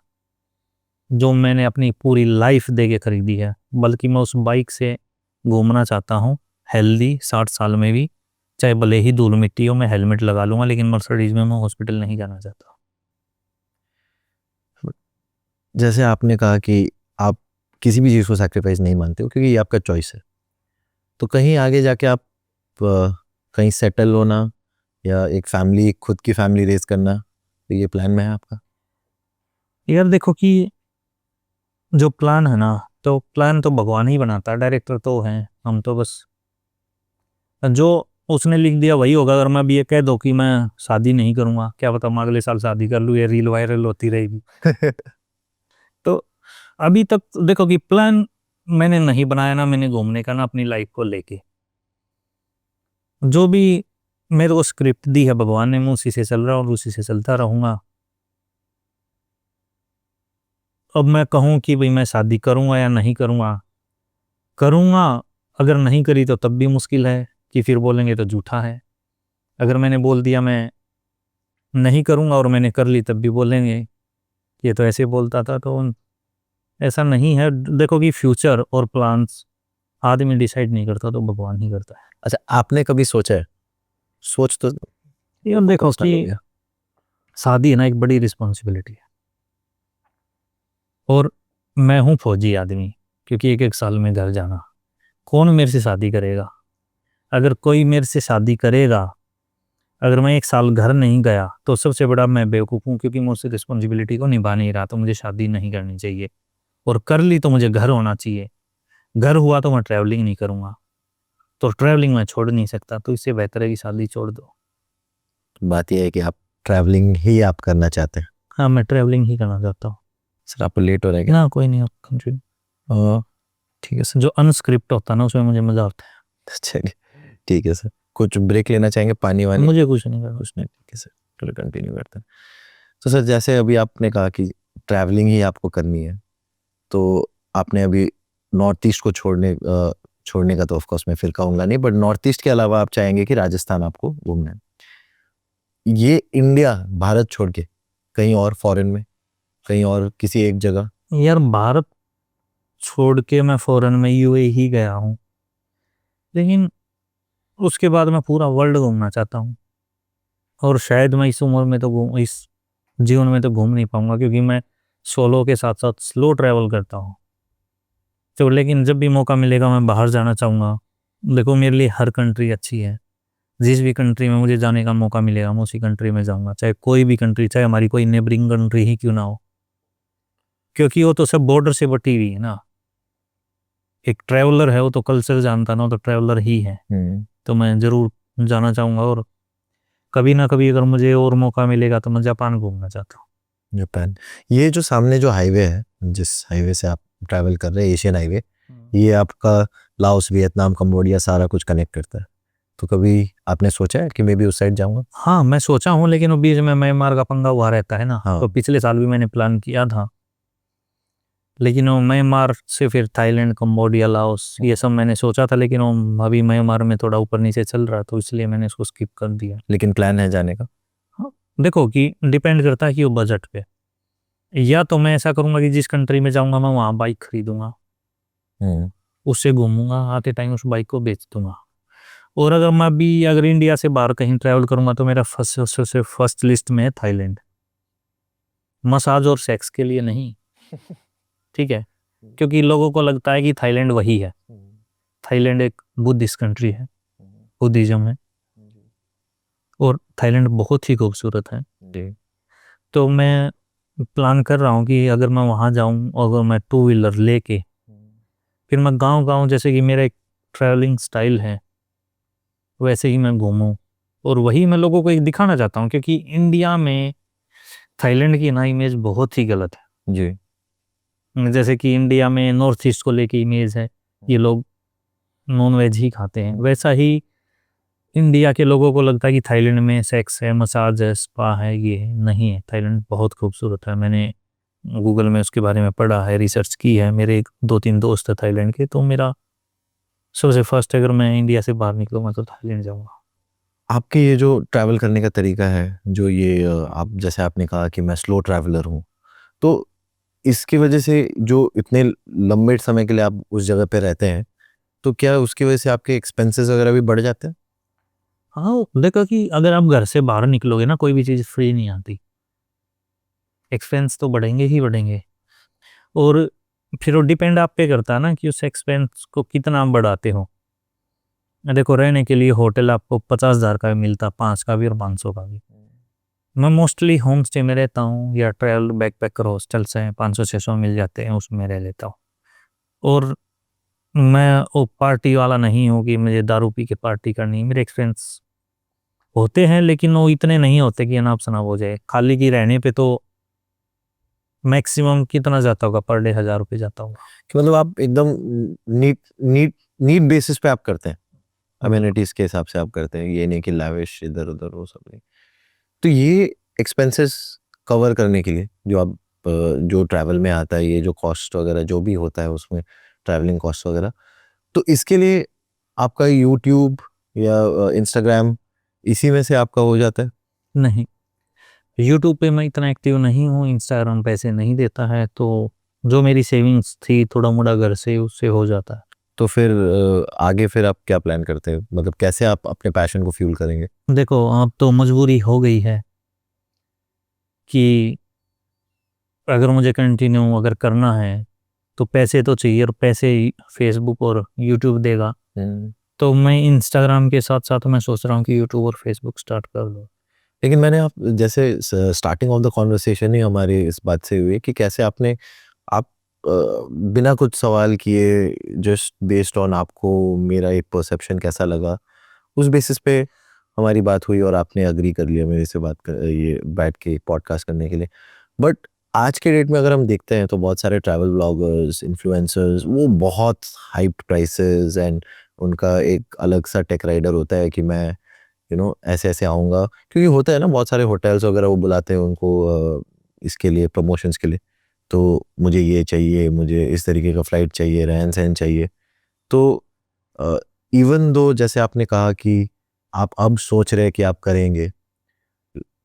[SPEAKER 1] जो मैंने अपनी पूरी लाइफ दे के खरीदी है, बल्कि मैं उस बाइक से घूमना चाहता हूँ हेल्दी 60 साल में भी, चाहे भले ही धूल मिट्टी हो, मैं हेलमेट लगा लूँगा, लेकिन मर्सिडीज में मैं हॉस्पिटल नहीं जाना चाहता।
[SPEAKER 2] जैसे आपने कहा कि आप किसी भी चीज़ को सैक्रिफाइस नहीं मानते हो क्योंकि ये आपका चॉइस है, तो कहीं आगे जाके आप कहीं सेटल होना या एक फैमिली, खुद की फैमिली रेज करना, तो ये प्लान में है आपका?
[SPEAKER 1] यार देखो कि जो प्लान है ना, तो प्लान तो भगवान ही बनाता है, डायरेक्टर तो हैं हम, तो बस जो उसने लिख दिया वही होगा। अगर मैं अभी ये कह दो कि मैं शादी नहीं करूँगा, क्या पता मैं अगले साल शादी कर लूँ, ये रील वायरल होती रहेगी। तो अभी तक देखो कि प्लान मैंने नहीं बनाया ना मैंने घूमने का, ना अपनी लाइफ को लेके। जो भी मेरे को स्क्रिप्ट दी है भगवान ने, मैं उसी से चल रहा हूँ और उसी से चलता रहूँगा। अब मैं कहूँ कि भाई मैं शादी करूँगा या नहीं करूँगा, करूँगा, अगर नहीं करी तो तब भी मुश्किल है, कि फिर बोलेंगे तो झूठा है। अगर मैंने बोल दिया मैं नहीं करूँगा और मैंने कर ली, तब भी बोलेंगे ये तो ऐसे बोलता था। तो ऐसा नहीं है। देखो कि फ्यूचर और प्लान्स आदमी डिसाइड नहीं करता, तो भगवान ही करता है।
[SPEAKER 2] अच्छा, आपने कभी सोचा है? सोच तो
[SPEAKER 1] ये देखो
[SPEAKER 2] start हो
[SPEAKER 1] कि
[SPEAKER 2] गया।
[SPEAKER 1] शादी है ना एक बड़ी रिस्पॉन्सिबिलिटी है, और मैं हूँ फौजी आदमी, क्योंकि एक एक साल में घर जाना। कौन मेरे से शादी करेगा? अगर कोई मेरे से शादी करेगा, अगर मैं एक साल घर नहीं गया, तो सबसे बड़ा मैं बेवकूफ़ हूँ, क्योंकि मैं उस रिस्पॉन्सिबिलिटी को निभा नहीं रहा। तो मुझे शादी नहीं करनी चाहिए, और कर ली तो मुझे घर होना चाहिए। घर हुआ तो मैं ट्रैवलिंग नहीं करूँगा, तो ट्रैवलिंग मैं छोड़ नहीं सकता, तो इससे बेहतर है कि शादी छोड़ दो।
[SPEAKER 2] बात यह है कि आप ट्रैवलिंग ही आप करना चाहते हैं।
[SPEAKER 1] हाँ, मैं ट्रैवलिंग ही करना चाहता हूँ।
[SPEAKER 2] सर आपको लेट हो रहा है क्या?
[SPEAKER 1] ना कोई नहीं, आप कंटिन्यू।
[SPEAKER 2] ठीक है सर।
[SPEAKER 1] जो अनस्क्रिप्ट होता है ना, उसमें मुझे मजा आता
[SPEAKER 2] चलिए ठीक है सर, कुछ ब्रेक लेना चाहेंगे, पानी
[SPEAKER 1] है।
[SPEAKER 2] वानी?
[SPEAKER 1] मुझे कुछ नहीं करना।
[SPEAKER 2] कुछ नहीं, ठीक है सर, चलो कंटिन्यू करते हैं। तो सर जैसे अभी आपने कहा कि ट्रैवलिंग ही आपको करनी है, तो आपने अभी नॉर्थ ईस्ट को छोड़ने का तो ऑफ कोर्स मैं फिर कहूँगा नहीं, बट नॉर्थ ईस्ट के अलावा आप चाहेंगे कि राजस्थान आपको घूमना है। ये इंडिया, भारत छोड़ के कहीं और फॉरेन में, कहीं और किसी एक जगह?
[SPEAKER 1] यार भारत छोड़ के मैं फ़ौरन में यूएई ही गया हूँ, लेकिन उसके बाद मैं पूरा वर्ल्ड घूमना चाहता हूँ। और शायद मैं इस उम्र में तो इस जीवन में तो घूम नहीं पाऊंगा, क्योंकि मैं सोलो के साथ साथ स्लो ट्रैवल करता हूँ। तो लेकिन जब भी मौका मिलेगा मैं बाहर जाना चाहूँगा। देखो, मेरे लिए हर कंट्री अच्छी है। जिस भी कंट्री में मुझे जाने का मौका मिलेगा मैं उसी कंट्री में जाऊँगा, चाहे कोई भी कंट्री, चाहे हमारी कोई नेबरिंग कंट्री ही क्यों ना हो, क्योंकि वो तो सब बॉर्डर से बटी हुई है ना। एक ट्रैवलर है, वो तो कल्चर जानता ना, वो तो ट्रैवलर ही है। तो मैं ज़रूर जाना चाहूँगा, और कभी ना कभी अगर मुझे और मौका मिलेगा तो मैं जापान घूमना चाहता हूँ।
[SPEAKER 2] जापान। ये जो सामने जो हाईवे है, जिस हाईवे से आप ट्रैवल कर रहे हैं, एशियन हाईवे, ये आपका लाओस, वियतनाम, कंबोडिया सारा कुछ कनेक्ट करता है। तो कभी आपने सोचा है कि मैं भी उस साइड जाऊंगा?
[SPEAKER 1] हाँ, मैं सोचा हूँ, लेकिन वो बीच में म्यांमार का पंगा हुआ रहता है ना।
[SPEAKER 2] हाँ।
[SPEAKER 1] तो पिछले साल भी मैंने प्लान किया था, लेकिन वो म्यांमार से फिर थाईलैंड, कंबोडिया, लाओस ये सब मैंने सोचा था, लेकिन वो अभी म्यांमार में थोड़ा ऊपर नीचे चल रहा, तो इसलिए मैंने इसको स्किप कर दिया।
[SPEAKER 2] लेकिन प्लान है जाने का?
[SPEAKER 1] हाँ, देखो कि डिपेंड करता है कि वो बजट पे। या तो मैं ऐसा करूँगा कि जिस कंट्री में जाऊँगा मैं वहाँ बाइक खरीदूँगा, उससे घूमूँगा, आते टाइम उस बाइक को बेच दूँगा। और अगर इंडिया से बाहर कहीं ट्रैवल करूँगा तो मेरा फर्स्ट लिस्ट में है थाईलैंड। मसाज और सेक्स के लिए नहीं, ठीक है, क्योंकि लोगों को लगता है कि थाईलैंड वही है। थाईलैंड एक बुद्धिस्ट कंट्री है, बुद्धिज्म है, और थाईलैंड बहुत ही खूबसूरत है। तो मैं प्लान कर रहा हूँ कि अगर मैं वहाँ जाऊँ, अगर मैं 2 व्हीलर लेके फिर मैं गांव-गांव, जैसे कि मेरा एक ट्रैवलिंग स्टाइल है, वैसे ही मैं घूमूं। और वही मैं लोगों को एक दिखाना चाहता हूँ, क्योंकि इंडिया में थाईलैंड की ना इमेज बहुत ही गलत है।
[SPEAKER 2] जी।
[SPEAKER 1] जैसे कि इंडिया में नॉर्थ ईस्ट को लेके इमेज है, ये लोग नॉन वेज ही खाते हैं, वैसा ही इंडिया के लोगों को लगता है कि थाईलैंड में सेक्स है, मसाज है, स्पा है। ये नहीं है। थाईलैंड बहुत खूबसूरत है। मैंने गूगल में उसके बारे में पढ़ा है, रिसर्च की है। मेरे 2-3 दोस्त है थाईलैंड के, तो मेरा सबसे फर्स्ट, अगर मैं इंडिया से बाहर निकलूंगा तो थाईलैंड जाऊंगा।
[SPEAKER 2] आपके ये जो ट्रैवल करने का तरीका है, जो ये आप जैसे आपने कहा कि मैं स्लो ट्रैवलर हूँ, तो इसकी वजह से जो इतने लंबे समय के लिए आप उस जगह पे रहते हैं, तो क्या उसकी वजह से आपके एक्सपेंसेस वगैरह भी बढ़ जाते हैं?
[SPEAKER 1] हाँ, देखो कि अगर आप घर से बाहर निकलोगे ना, कोई भी चीज़ फ्री नहीं आती। एक्सपेंस तो बढ़ेंगे ही बढ़ेंगे, और फिर वो डिपेंड आप पे करता है ना कि उस एक्सपेंस को कितना आप बढ़ाते हो। देखो, रहने के लिए होटल आपको 50,000 का भी मिलता, 5 का भी और 500 का भी। मैं मोस्टली होम स्टे में रहता हूँ, या ट्रैवल बैकपैकर हॉस्टल्स हैं, 500-600 मिल जाते हैं, उसमें रह लेता हूँ। और मैं वो पार्टी वाला नहीं हूँ कि मुझे दारू पी के पार्टी करनी है। मेरे एक्सपेंस होते हैं, लेकिन वो इतने नहीं होते कि अनाप शनाप हो जाए। खाली की रहने पे तो मैक्सिमम कितना जाता होगा, पर डे 1000 रुपये जाता होगा।
[SPEAKER 2] कि मतलब आप एकदम नीड नीड नीड बेसिस पे आप करते हैं, अमेनिटीज के हिसाब से आप करते हैं, ये नहीं कि लाविश इधर उधर वो सब नहीं। तो ये एक्सपेंसेस कवर करने के लिए जो आप जो ट्रैवल में आता है, ये जो कॉस्ट वगैरह जो भी होता है उसमें, ट्रैवलिंग कॉस्ट वगैरह, तो इसके लिए आपका यूट्यूब या इंस्टाग्राम, इसी में से आपका हो जाता है?
[SPEAKER 1] नहीं, यूट्यूब पे मैं इतना एक्टिव नहीं हूँ, इंस्टाग्राम पैसे नहीं देता है, तो जो मेरी सेविंग्स थी थोड़ा मोड़ा घर से, उससे हो जाता है।
[SPEAKER 2] तो फिर आगे फिर आप क्या प्लान करते हैं, मतलब कैसे आप अपने पैशन को फ्यूल करेंगे?
[SPEAKER 1] देखो, अब तो मजबूरी हो गई है कि अगर मुझे कंटिन्यू अगर करना है तो पैसे तो चाहिए, और पैसे फेसबुक और यूट्यूब देगा। तो मैं इंस्टाग्राम के साथ साथ मैं सोच रहा हूँ कि यूट्यूब और फेसबुक स्टार्ट कर लूँ।
[SPEAKER 2] लेकिन मैंने आप जैसे स्टार्टिंग ऑफ द कॉन्वर्सेशन ही हमारी इस बात से हुई कि कैसे आपने आप बिना कुछ सवाल किए, जस्ट बेस्ड ऑन आपको मेरा एक परसेप्शन कैसा लगा, उस बेसिस पे हमारी बात हुई और आपने अग्री कर लिया मेरे से ये बैठ के पॉडकास्ट करने के लिए। बट आज के डेट में अगर हम देखते हैं तो बहुत सारे ट्रैवल ब्लॉगर्स, इन्फ्लुएंसर्स, वो बहुत हाइप्ड प्राइसेस एंड उनका एक अलग सा टेक राइडर होता है कि मैं ऐसे ऐसे आऊँगा, क्योंकि होता है ना बहुत सारे होटल्स वगैरह वो बुलाते हैं उनको इसके लिए, प्रमोशंस के लिए। तो मुझे ये चाहिए, मुझे इस तरीके का फ़्लाइट चाहिए, रहन सहन चाहिए। तो इवन दो जैसे आपने कहा कि आप अब सोच रहे हैं कि आप करेंगे,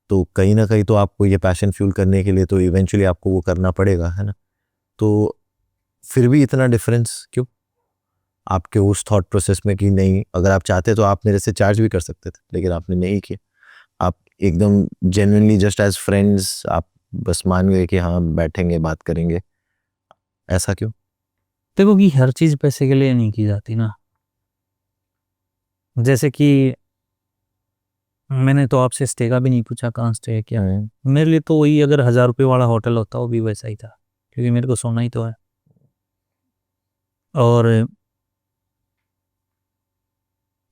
[SPEAKER 2] तो कहीं ना कहीं तो आपको ये पैशन फ्यूल करने के लिए तो इवेंचुअली आपको वो करना पड़ेगा, है ना? तो फिर भी इतना डिफरेंस क्यों आपके उस थॉट प्रोसेस में कि नहीं, अगर आप चाहते तो आप मेरे से चार्ज भी कर सकते थे, लेकिन आपने नहीं किया। आप एकदम जेन्युइनली जस्ट एज फ्रेंड्स आप बस मान गए कि हाँ बैठेंगे बात करेंगे, ऐसा क्यों?
[SPEAKER 1] देखो कि हर चीज़ पैसे के लिए नहीं की जाती ना। जैसे कि मैंने तो आपसे स्टे का भी नहीं पूछा कहाँ स्टे है क्या है। मेरे लिए तो वही, अगर 1000 रुपये वाला होटल होता वो भी वैसा ही था, क्योंकि मेरे को सोना ही तो है। और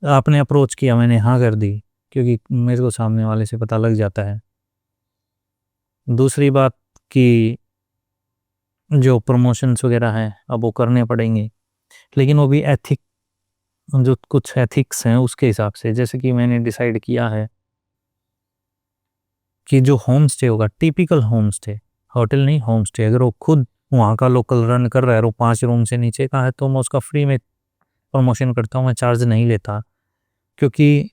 [SPEAKER 1] आपने अप्रोच किया, मैंने हाँ कर दी, क्योंकि मेरे को सामने वाले से पता लग जाता है। दूसरी बात कि जो प्रमोशंस वगैरह हैं अब वो करने पड़ेंगे, लेकिन वो भी एथिक, जो कुछ एथिक्स हैं उसके हिसाब से। जैसे कि मैंने डिसाइड किया है कि जो होम स्टे होगा, टिपिकल होम स्टे, होटल नहीं होम स्टे, अगर वो खुद वहाँ का लोकल रन कर रहा है और वो 5 रूम से नीचे का है तो मैं उसका फ्री में प्रमोशन करता हूँ, मैं चार्ज नहीं लेता। क्योंकि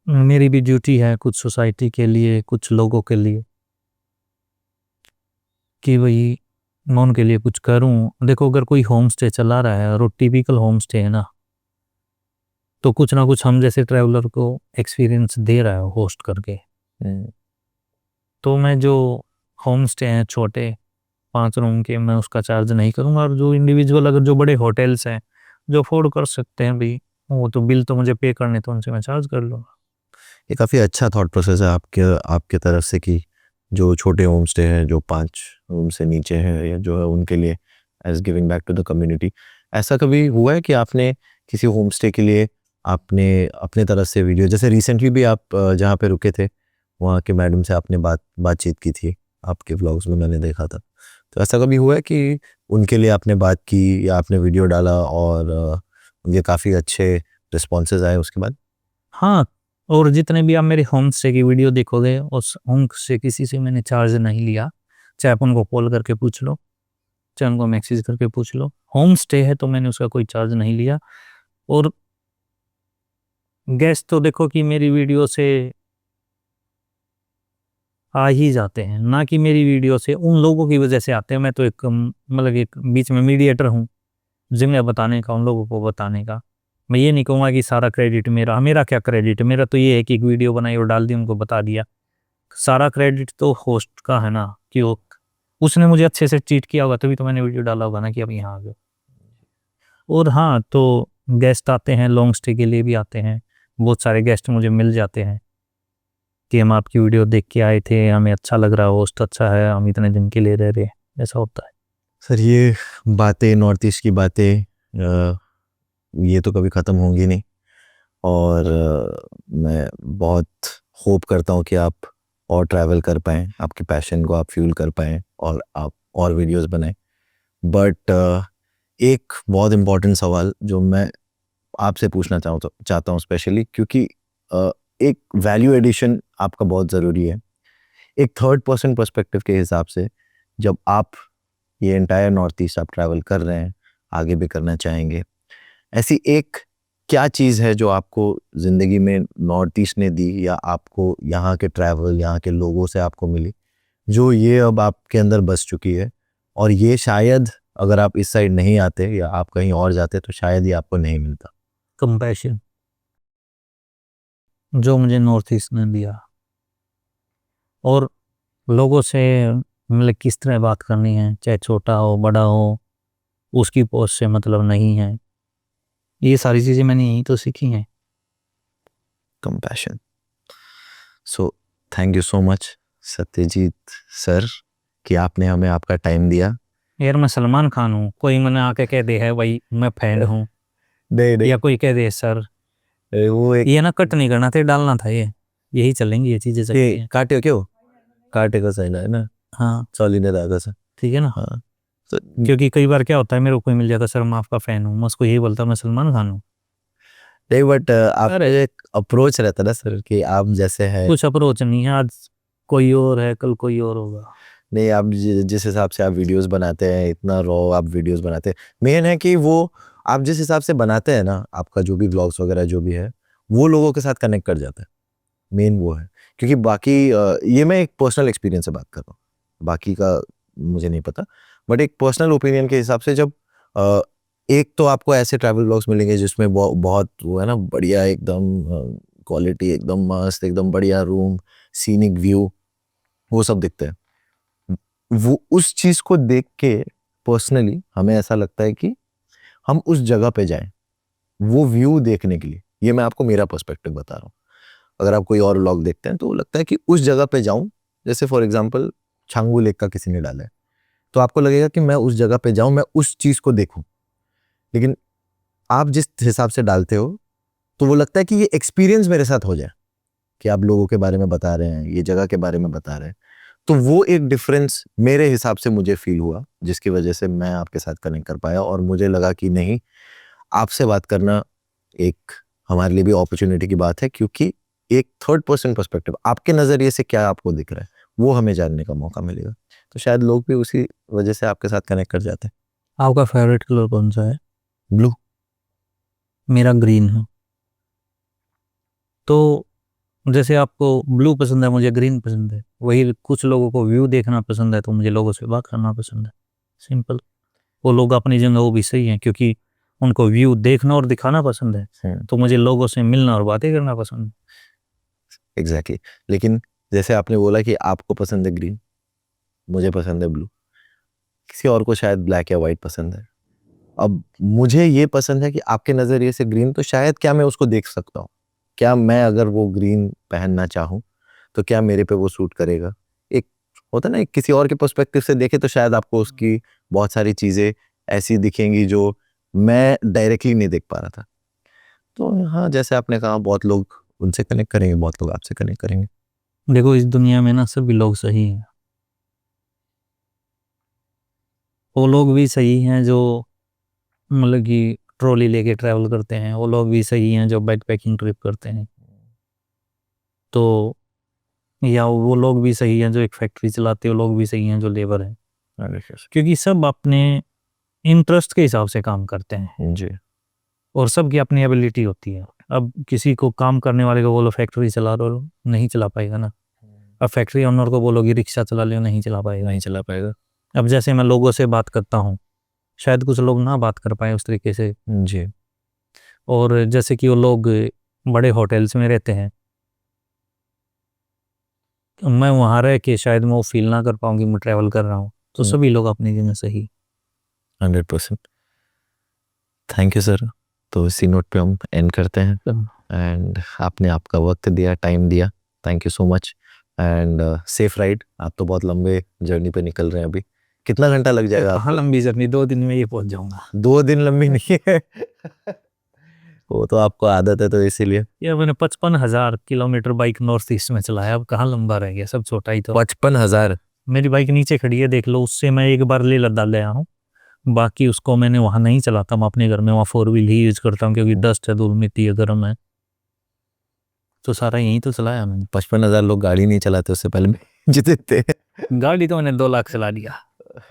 [SPEAKER 1] मेरी भी ड्यूटी है कुछ सोसाइटी के लिए, कुछ लोगों के लिए, कि वही मैं उनके लिए कुछ करूं। देखो अगर कोई होम स्टे चला रहा है और वो टिपिकल होम स्टे है ना, तो कुछ ना कुछ हम जैसे ट्रैवलर को एक्सपीरियंस दे रहा है होस्ट करके। तो मैं जो होम स्टे हैं छोटे 5 रूम के, मैं उसका चार्ज नहीं करूंगा। और जो इंडिविजुअल, अगर जो बड़े होटल्स हैं जो अफोर्ड कर सकते हैं भी, वो तो बिल तो मुझे पे करने, तो उनसे मैं चार्ज कर लूँगा।
[SPEAKER 2] ये काफ़ी अच्छा थॉट प्रोसेस है आपके आपके तरफ से कि जो छोटे होम स्टे हैं, जो 5 रूम से नीचे हैं, या जो है उनके लिए as giving back to the community. ऐसा कभी हुआ है कि आपने किसी होम स्टे के लिए आपने अपने तरफ से वीडियो, जैसे रिसेंटली भी आप जहाँ पे रुके थे वहाँ के मैडम से आपने बातचीत की थी, आपके व्लॉग्स में मैंने देखा था। तो ऐसा कभी हुआ है कि उनके लिए आपने बात की या आपने वीडियो डाला और उनके काफ़ी अच्छे रिस्पॉन्सेज आए उसके बाद?
[SPEAKER 1] हाँ, और जितने भी आप मेरे होम स्टे की वीडियो देखोगे, उस उनसे किसी से मैंने चार्ज नहीं लिया। चाहे आप उनको कॉल करके पूछ लो, चाहे उनको मैसेज करके पूछ लो, होम स्टे है तो मैंने उसका कोई चार्ज नहीं लिया। और गेस्ट तो देखो कि मेरी वीडियो से आ ही जाते हैं, ना कि मेरी वीडियो से उन लोगों की वजह से आते हैं। मैं तो एक मतलब एक बीच में मीडिएटर हूँ, जिन्हें बताने का, उन लोगों को बताने का। मैं ये नहीं कहूँगा कि सारा क्रेडिट मेरा, मेरा क्या क्रेडिट, मेरा तो ये है कि एक वीडियो बनाई और डाल दी, उनको बता दिया। सारा क्रेडिट तो होस्ट का है ना, कि वो उसने मुझे अच्छे से ट्रीट किया होगा तभी तो मैंने वीडियो डाला होगा ना कि अब यहाँ आ गए। और हाँ, तो गेस्ट आते हैं, लॉन्ग स्टे के लिए भी आते हैं। बहुत सारे गेस्ट मुझे मिल जाते हैं कि हम आपकी वीडियो देख के आए थे, हमें अच्छा लग रहा है, होस्ट अच्छा है, हम इतने दिन के लिए रह रहे हैं, ऐसा होता है।
[SPEAKER 2] सर ये बातें, नॉर्थ ईस्ट की बातें, ये तो कभी ख़त्म होंगी नहीं। और मैं बहुत होप करता हूँ कि आप और ट्रैवल कर पाएँ, आपके पैशन को आप फ्यूल कर पाएँ और आप और वीडियोस बनाएं। बट एक बहुत इम्पोर्टेंट सवाल जो मैं आपसे पूछना चाहता हूँ स्पेशली, क्योंकि एक वैल्यू एडिशन आपका बहुत ज़रूरी है। एक थर्ड पर्सन पर्सपेक्टिव के हिसाब से, जब आप ये एंटायर नॉर्थ ईस्ट आप ट्रैवल कर रहे हैं, आगे भी करना चाहेंगे, ऐसी एक क्या चीज़ है जो आपको ज़िंदगी में नॉर्थ ईस्ट ने दी, या आपको यहाँ के ट्रैवल, यहाँ के लोगों से आपको मिली, जो ये अब आपके अंदर बस चुकी है, और ये शायद अगर आप इस साइड नहीं आते या आप कहीं और जाते तो शायद ये आपको नहीं मिलता?
[SPEAKER 1] कंपैशन, जो मुझे नॉर्थ ईस्ट ने दिया। और लोगों से मतलब किस तरह बात करनी है, चाहे छोटा हो बड़ा हो, उसकी पोस्ट से मतलब नहीं है। ये सारी चीज़ें मैंने यहीं तो सीखी हैं।
[SPEAKER 2] Compassion. So thank you so much Satyajit sir कि आपने हमें आपका टाइम दिया।
[SPEAKER 1] यार मैं सलमान खान हूँ, कोई मैंने आके कह दे है भाई मैं फैन हूँ,
[SPEAKER 2] नहीं
[SPEAKER 1] या कोई कह दे सर,
[SPEAKER 2] वो एक
[SPEAKER 1] ये ना कट नहीं करना था, डालना था। ये यही चलेंगी ये चीज़ें चलती हैं।
[SPEAKER 2] काटे क्यों, काटे का सही है ना,
[SPEAKER 1] हाँ
[SPEAKER 2] सॉली ने दागा सा।
[SPEAKER 1] ठीक है ना।
[SPEAKER 2] हाँ तो
[SPEAKER 1] क्योंकि कई बार क्या होता है, मेरे को कोई मिल जाता सर मैं आपका फ़ैन हूँ, मैं उसको यही बोलता मैं सलमान खान हूँ।
[SPEAKER 2] नहीं, बट आप एक अप्रोच रहता ना सर कि आप जैसे हैं,
[SPEAKER 1] कुछ अप्रोच नहीं है, आज कोई और है, कल कोई और होगा।
[SPEAKER 2] नहीं आप जिस हिसाब से आप वीडियोस बनाते हैं, इतना रॉ आप वीडियोस बनाते हैं, मेन है कि वो आप जिस हिसाब से बनाते हैं ना, आपका जो भी व्लॉग्स वगैरह जो भी है, वो लोगों के साथ कनेक्ट कर जाता है। मेन वो है, क्योंकि बाकी ये मैं एक पर्सनल एक्सपीरियंस से बात कर रहा हूँ, बाकी का मुझे नहीं पता, बट एक पर्सनल ओपिनियन के हिसाब से जब एक तो आपको ऐसे ट्रैवल ब्लॉग्स मिलेंगे जिसमें बहुत वो है ना बढ़िया एकदम क्वालिटी एकदम मस्त एकदम बढ़िया रूम सीनिक व्यू वो सब दिखते हैं। वो उस चीज को देख के पर्सनली हमें ऐसा लगता है कि हम उस जगह पे जाएं वो व्यू देखने के लिए। ये मैं आपको मेरा पर्सपेक्टिव बता रहा हूँ। अगर आप कोई और व्लॉग देखते हैं तो लगता है कि उस जगह पे जाऊं, जैसे फॉर एग्जांपल छांगू लेक का किसी ने डाला है तो आपको लगेगा कि मैं उस जगह पे जाऊं, मैं उस चीज को देखूं। लेकिन आप जिस हिसाब से डालते हो तो वो लगता है कि ये एक्सपीरियंस मेरे साथ हो जाए, कि आप लोगों के बारे में बता रहे हैं, ये जगह के बारे में बता रहे हैं। तो वो एक डिफरेंस मेरे हिसाब से मुझे फील हुआ, जिसकी वजह से मैं आपके साथ कनेक्ट कर पाया और मुझे लगा कि नहीं, आपसे बात करना एक हमारे लिए भी अपॉर्चुनिटी की बात है, क्योंकि एक थर्ड पर्सन पर्सपेक्टिव आपके नजरिए से क्या आपको दिख रहा है वो हमें जानने का मौका मिलेगा। तो शायद लोग भी उसी वजह से आपके साथ कनेक्ट कर जाते हैं।
[SPEAKER 1] आपका फेवरेट कलर कौन सा है?
[SPEAKER 2] ब्लू।
[SPEAKER 1] मेरा ग्रीन है। तो जैसे आपको ब्लू पसंद है, मुझे ग्रीन पसंद है। वही कुछ लोगों को व्यू देखना पसंद है तो मुझे लोगों से बात करना पसंद है। सिंपल। वो लोग अपनी जगह वो भी सही हैं, क्योंकि उनको व्यू देखना और दिखाना पसंद है तो मुझे लोगों से मिलना और बातें करना पसंद है।
[SPEAKER 2] एग्जैक्टली। लेकिन जैसे आपने बोला कि आपको पसंद है ग्रीन, मुझे पसंद है ब्लू, किसी और को शायद ब्लैक या वाइट पसंद है। अब मुझे ये पसंद है कि आपके नजरिए से ग्रीन, तो शायद क्या मैं उसको देख सकता हूँ, क्या मैं अगर वो ग्रीन पहनना चाहूँ तो क्या मेरे पे वो सूट करेगा। एक होता है ना, किसी और के पर्सपेक्टिव से देखे तो शायद आपको उसकी बहुत सारी चीजें ऐसी दिखेंगी जो मैं डायरेक्टली नहीं देख पा रहा था। तो हाँ, जैसे आपने कहा, बहुत लोग उनसे कनेक्ट करेंगे, बहुत लोग आपसे कनेक्ट करेंगे।
[SPEAKER 1] देखो, इस दुनिया में ना सभी लोग सही हैं। वो लोग भी सही हैं जो मतलब कि ट्रॉली लेके ट्रैवल करते हैं, वो लोग भी सही हैं जो बैक पैकिंग ट्रिप करते हैं, तो या वो लोग भी सही हैं जो एक फैक्ट्री चलाते हैं, वो लोग भी सही हैं जो लेबर हैं। क्योंकि सब अपने इंटरेस्ट के हिसाब से काम करते हैं
[SPEAKER 2] जी।
[SPEAKER 1] और सबकी अपनी एबिलिटी होती है। अब किसी को काम करने वाले को बोलो फैक्ट्री चला लो, नहीं चला पाएगा ना। अब फैक्ट्री ओनर को बोलोगे रिक्शा चला लो, नहीं चला पाएगा। अब जैसे मैं लोगों से बात करता हूँ, शायद कुछ लोग ना बात कर पाए उस तरीके से।
[SPEAKER 2] जी।
[SPEAKER 1] और जैसे कि वो लोग बड़े होटल्स में रहते हैं, मैं वहाँ रह के शायद मैं वो फील ना कर पाऊंगी मैं ट्रैवल कर रहा हूँ। तो सभी लोग अपनी जगह सही।
[SPEAKER 2] 100%। Thank you sir. तो इसी नोट पे हम एंड करते हैं। एंड आपने आपका वक्त दिया, टाइम दिया, thank you so much. And safe ride. आप तो बहुत लंबे जर्नी पे निकल रहे हैं अभी। कितना घंटा लग जाएगा
[SPEAKER 1] हाँ, लंबी जर्नी, 2 दिन में ये पहुंच जाऊंगा।
[SPEAKER 2] 2 दिन लंबी नहीं है। वो तो आपको आदत है तो इसीलिए।
[SPEAKER 1] यार मैंने 55,000 किलोमीटर बाइक नॉर्थ ईस्ट में चलाया, अब कहाँ लंबा रह गया, सब छोटा ही। तो
[SPEAKER 2] 55,000।
[SPEAKER 1] मेरी बाइक नीचे खड़ी है, देख लो। उससे मैं एक बार ले लद्दाख गया हूँ, बाकी उसको मैंने वहाँ नहीं चलाता। मैं अपने घर में वहाँ 4 व्हील ही यूज करता हूँ, क्योंकि डस्ट है, धूल मिट्टी है, गर्म है, तो सारा यहीं तो चलाया मैंने।
[SPEAKER 2] 55,000 लोग गाड़ी नहीं चलाते उससे पहले जितने थे।
[SPEAKER 1] गाड़ी तो मैंने 2 लाख चला दिया,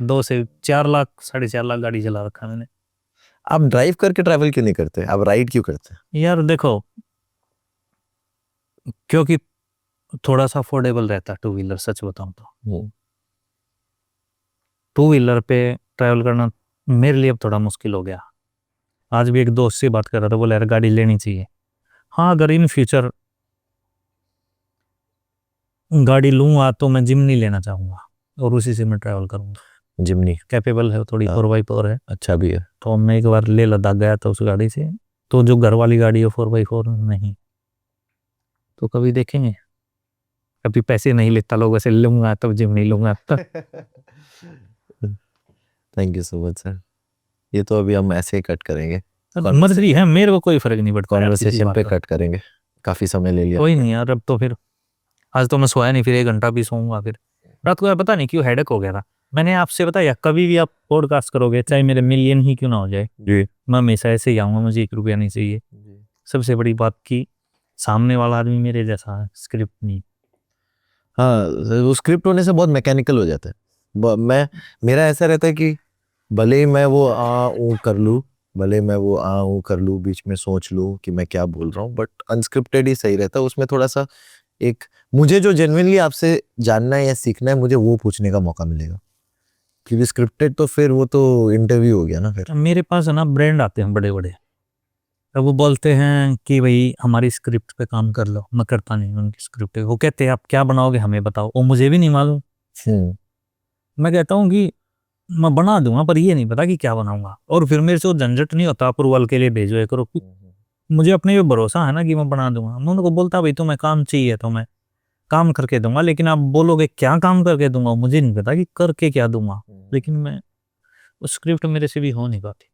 [SPEAKER 1] 2 से 4 लाख, 4.5 लाख गाड़ी चला रखा मैंने।
[SPEAKER 2] आप ड्राइव करके ट्रैवल क्यों नहीं करते, आप राइड क्यों करते हैं?
[SPEAKER 1] यार देखो, क्योंकि थोड़ा सा अफोर्डेबल रहता है 2 व्हीलर, सच बताऊं तो। 2 व्हीलर पे ट्रैवल करना मेरे लिए अब थोड़ा मुश्किल हो गया। आज भी एक दोस्त से बात कर रहा था, बोले यार गाड़ी लेनी चाहिए। हाँ, अगर इन फ्यूचर गाड़ी लूंगा तो मैं जिमनी लेना चाहूँगा और उसी से मैं ट्रैवल करूँगा।
[SPEAKER 2] जिमनी
[SPEAKER 1] कैपेबल है, थोड़ी 4x4 है।
[SPEAKER 2] अच्छा भी है।
[SPEAKER 1] तो मैं एक बार ले लद्दाख गया था उस गाड़ी से, तो जो घर वाली गाड़ी है 4x4 नहीं। तो कभी देखेंगे, कभी पैसे नहीं लेता लोगों से लूंगा तब जिमनी लूंगा।
[SPEAKER 2] Thank you so much sir. ये तो अभी हम ऐसे ही कट करेंगे,
[SPEAKER 1] मर्जी है, मेरे को कोई फर्क नहीं पड़ता।
[SPEAKER 2] कॉन्वर्सेशन पे कट करेंगे। काफी समय ले लिया।
[SPEAKER 1] कोई नहीं यार, अब तो फिर आज तो मैं सोया नहीं, फिर 1 घंटा भी सोऊंगा। फिर रात को यार पता नहीं क्यों हेडेक हो गया था। मैंने आपसे बताया, कभी भी आप पॉडकास्ट करोगे चाहे मेरे मिलियन ही क्यों ना हो जाए,
[SPEAKER 2] जी।
[SPEAKER 1] मैं हमेशा ऐसे ही आऊँगा, मुझे 1 रुपया नहीं चाहिए। सबसे बड़ी बात की सामने वाला आदमी मेरे जैसा है, स्क्रिप्ट नहीं।
[SPEAKER 2] हाँ, वो स्क्रिप्ट होने से बहुत मैकेनिकल हो जाता है। मेरा ऐसा रहता है कि भले ही मैं वो ऊ कर लूँ, भले मैं वो ऊ कर लूँ, बीच में सोच लूँ कि मैं क्या बोल रहा हूँ, बट अनस्क्रिप्टेड ही सही रहता है। उसमें थोड़ा सा एक मुझे जो जेन्युइनली आपसे जानना है या सीखना है, मुझे वो पूछने का मौका मिलेगा। क्योंकि स्क्रिप्टेड तो फिर वो तो इंटरव्यू हो गया ना फिर।
[SPEAKER 1] मेरे पास है ना ब्रांड आते हैं बड़े बड़े, तब वो बोलते हैं कि भाई हमारी स्क्रिप्ट पे काम कर लो, मैं करता नहीं उनकी स्क्रिप्ट पे। वो कहते हैं आप क्या बनाओगे हमें बताओ, वो मुझे भी नहीं मालूम। मैं कहता हूँ कि मैं बना दूंगा पर ये नहीं पता कि क्या बनाऊंगा, और फिर मेरे से वो झंझट नहीं होता अप्रूवल के लिए भेजो ये करो। मुझे अपने पे भरोसा है ना कि मैं बना दूंगा। मैं उनको बोलता भाई तुम्हें काम चाहिए तो मैं काम करके दूंगा, लेकिन आप बोलोगे क्या काम करके दूंगा, मुझे नहीं पता कि करके क्या दूंगा। लेकिन मैं उस स्क्रिप्ट मेरे से भी हो नहीं पाती।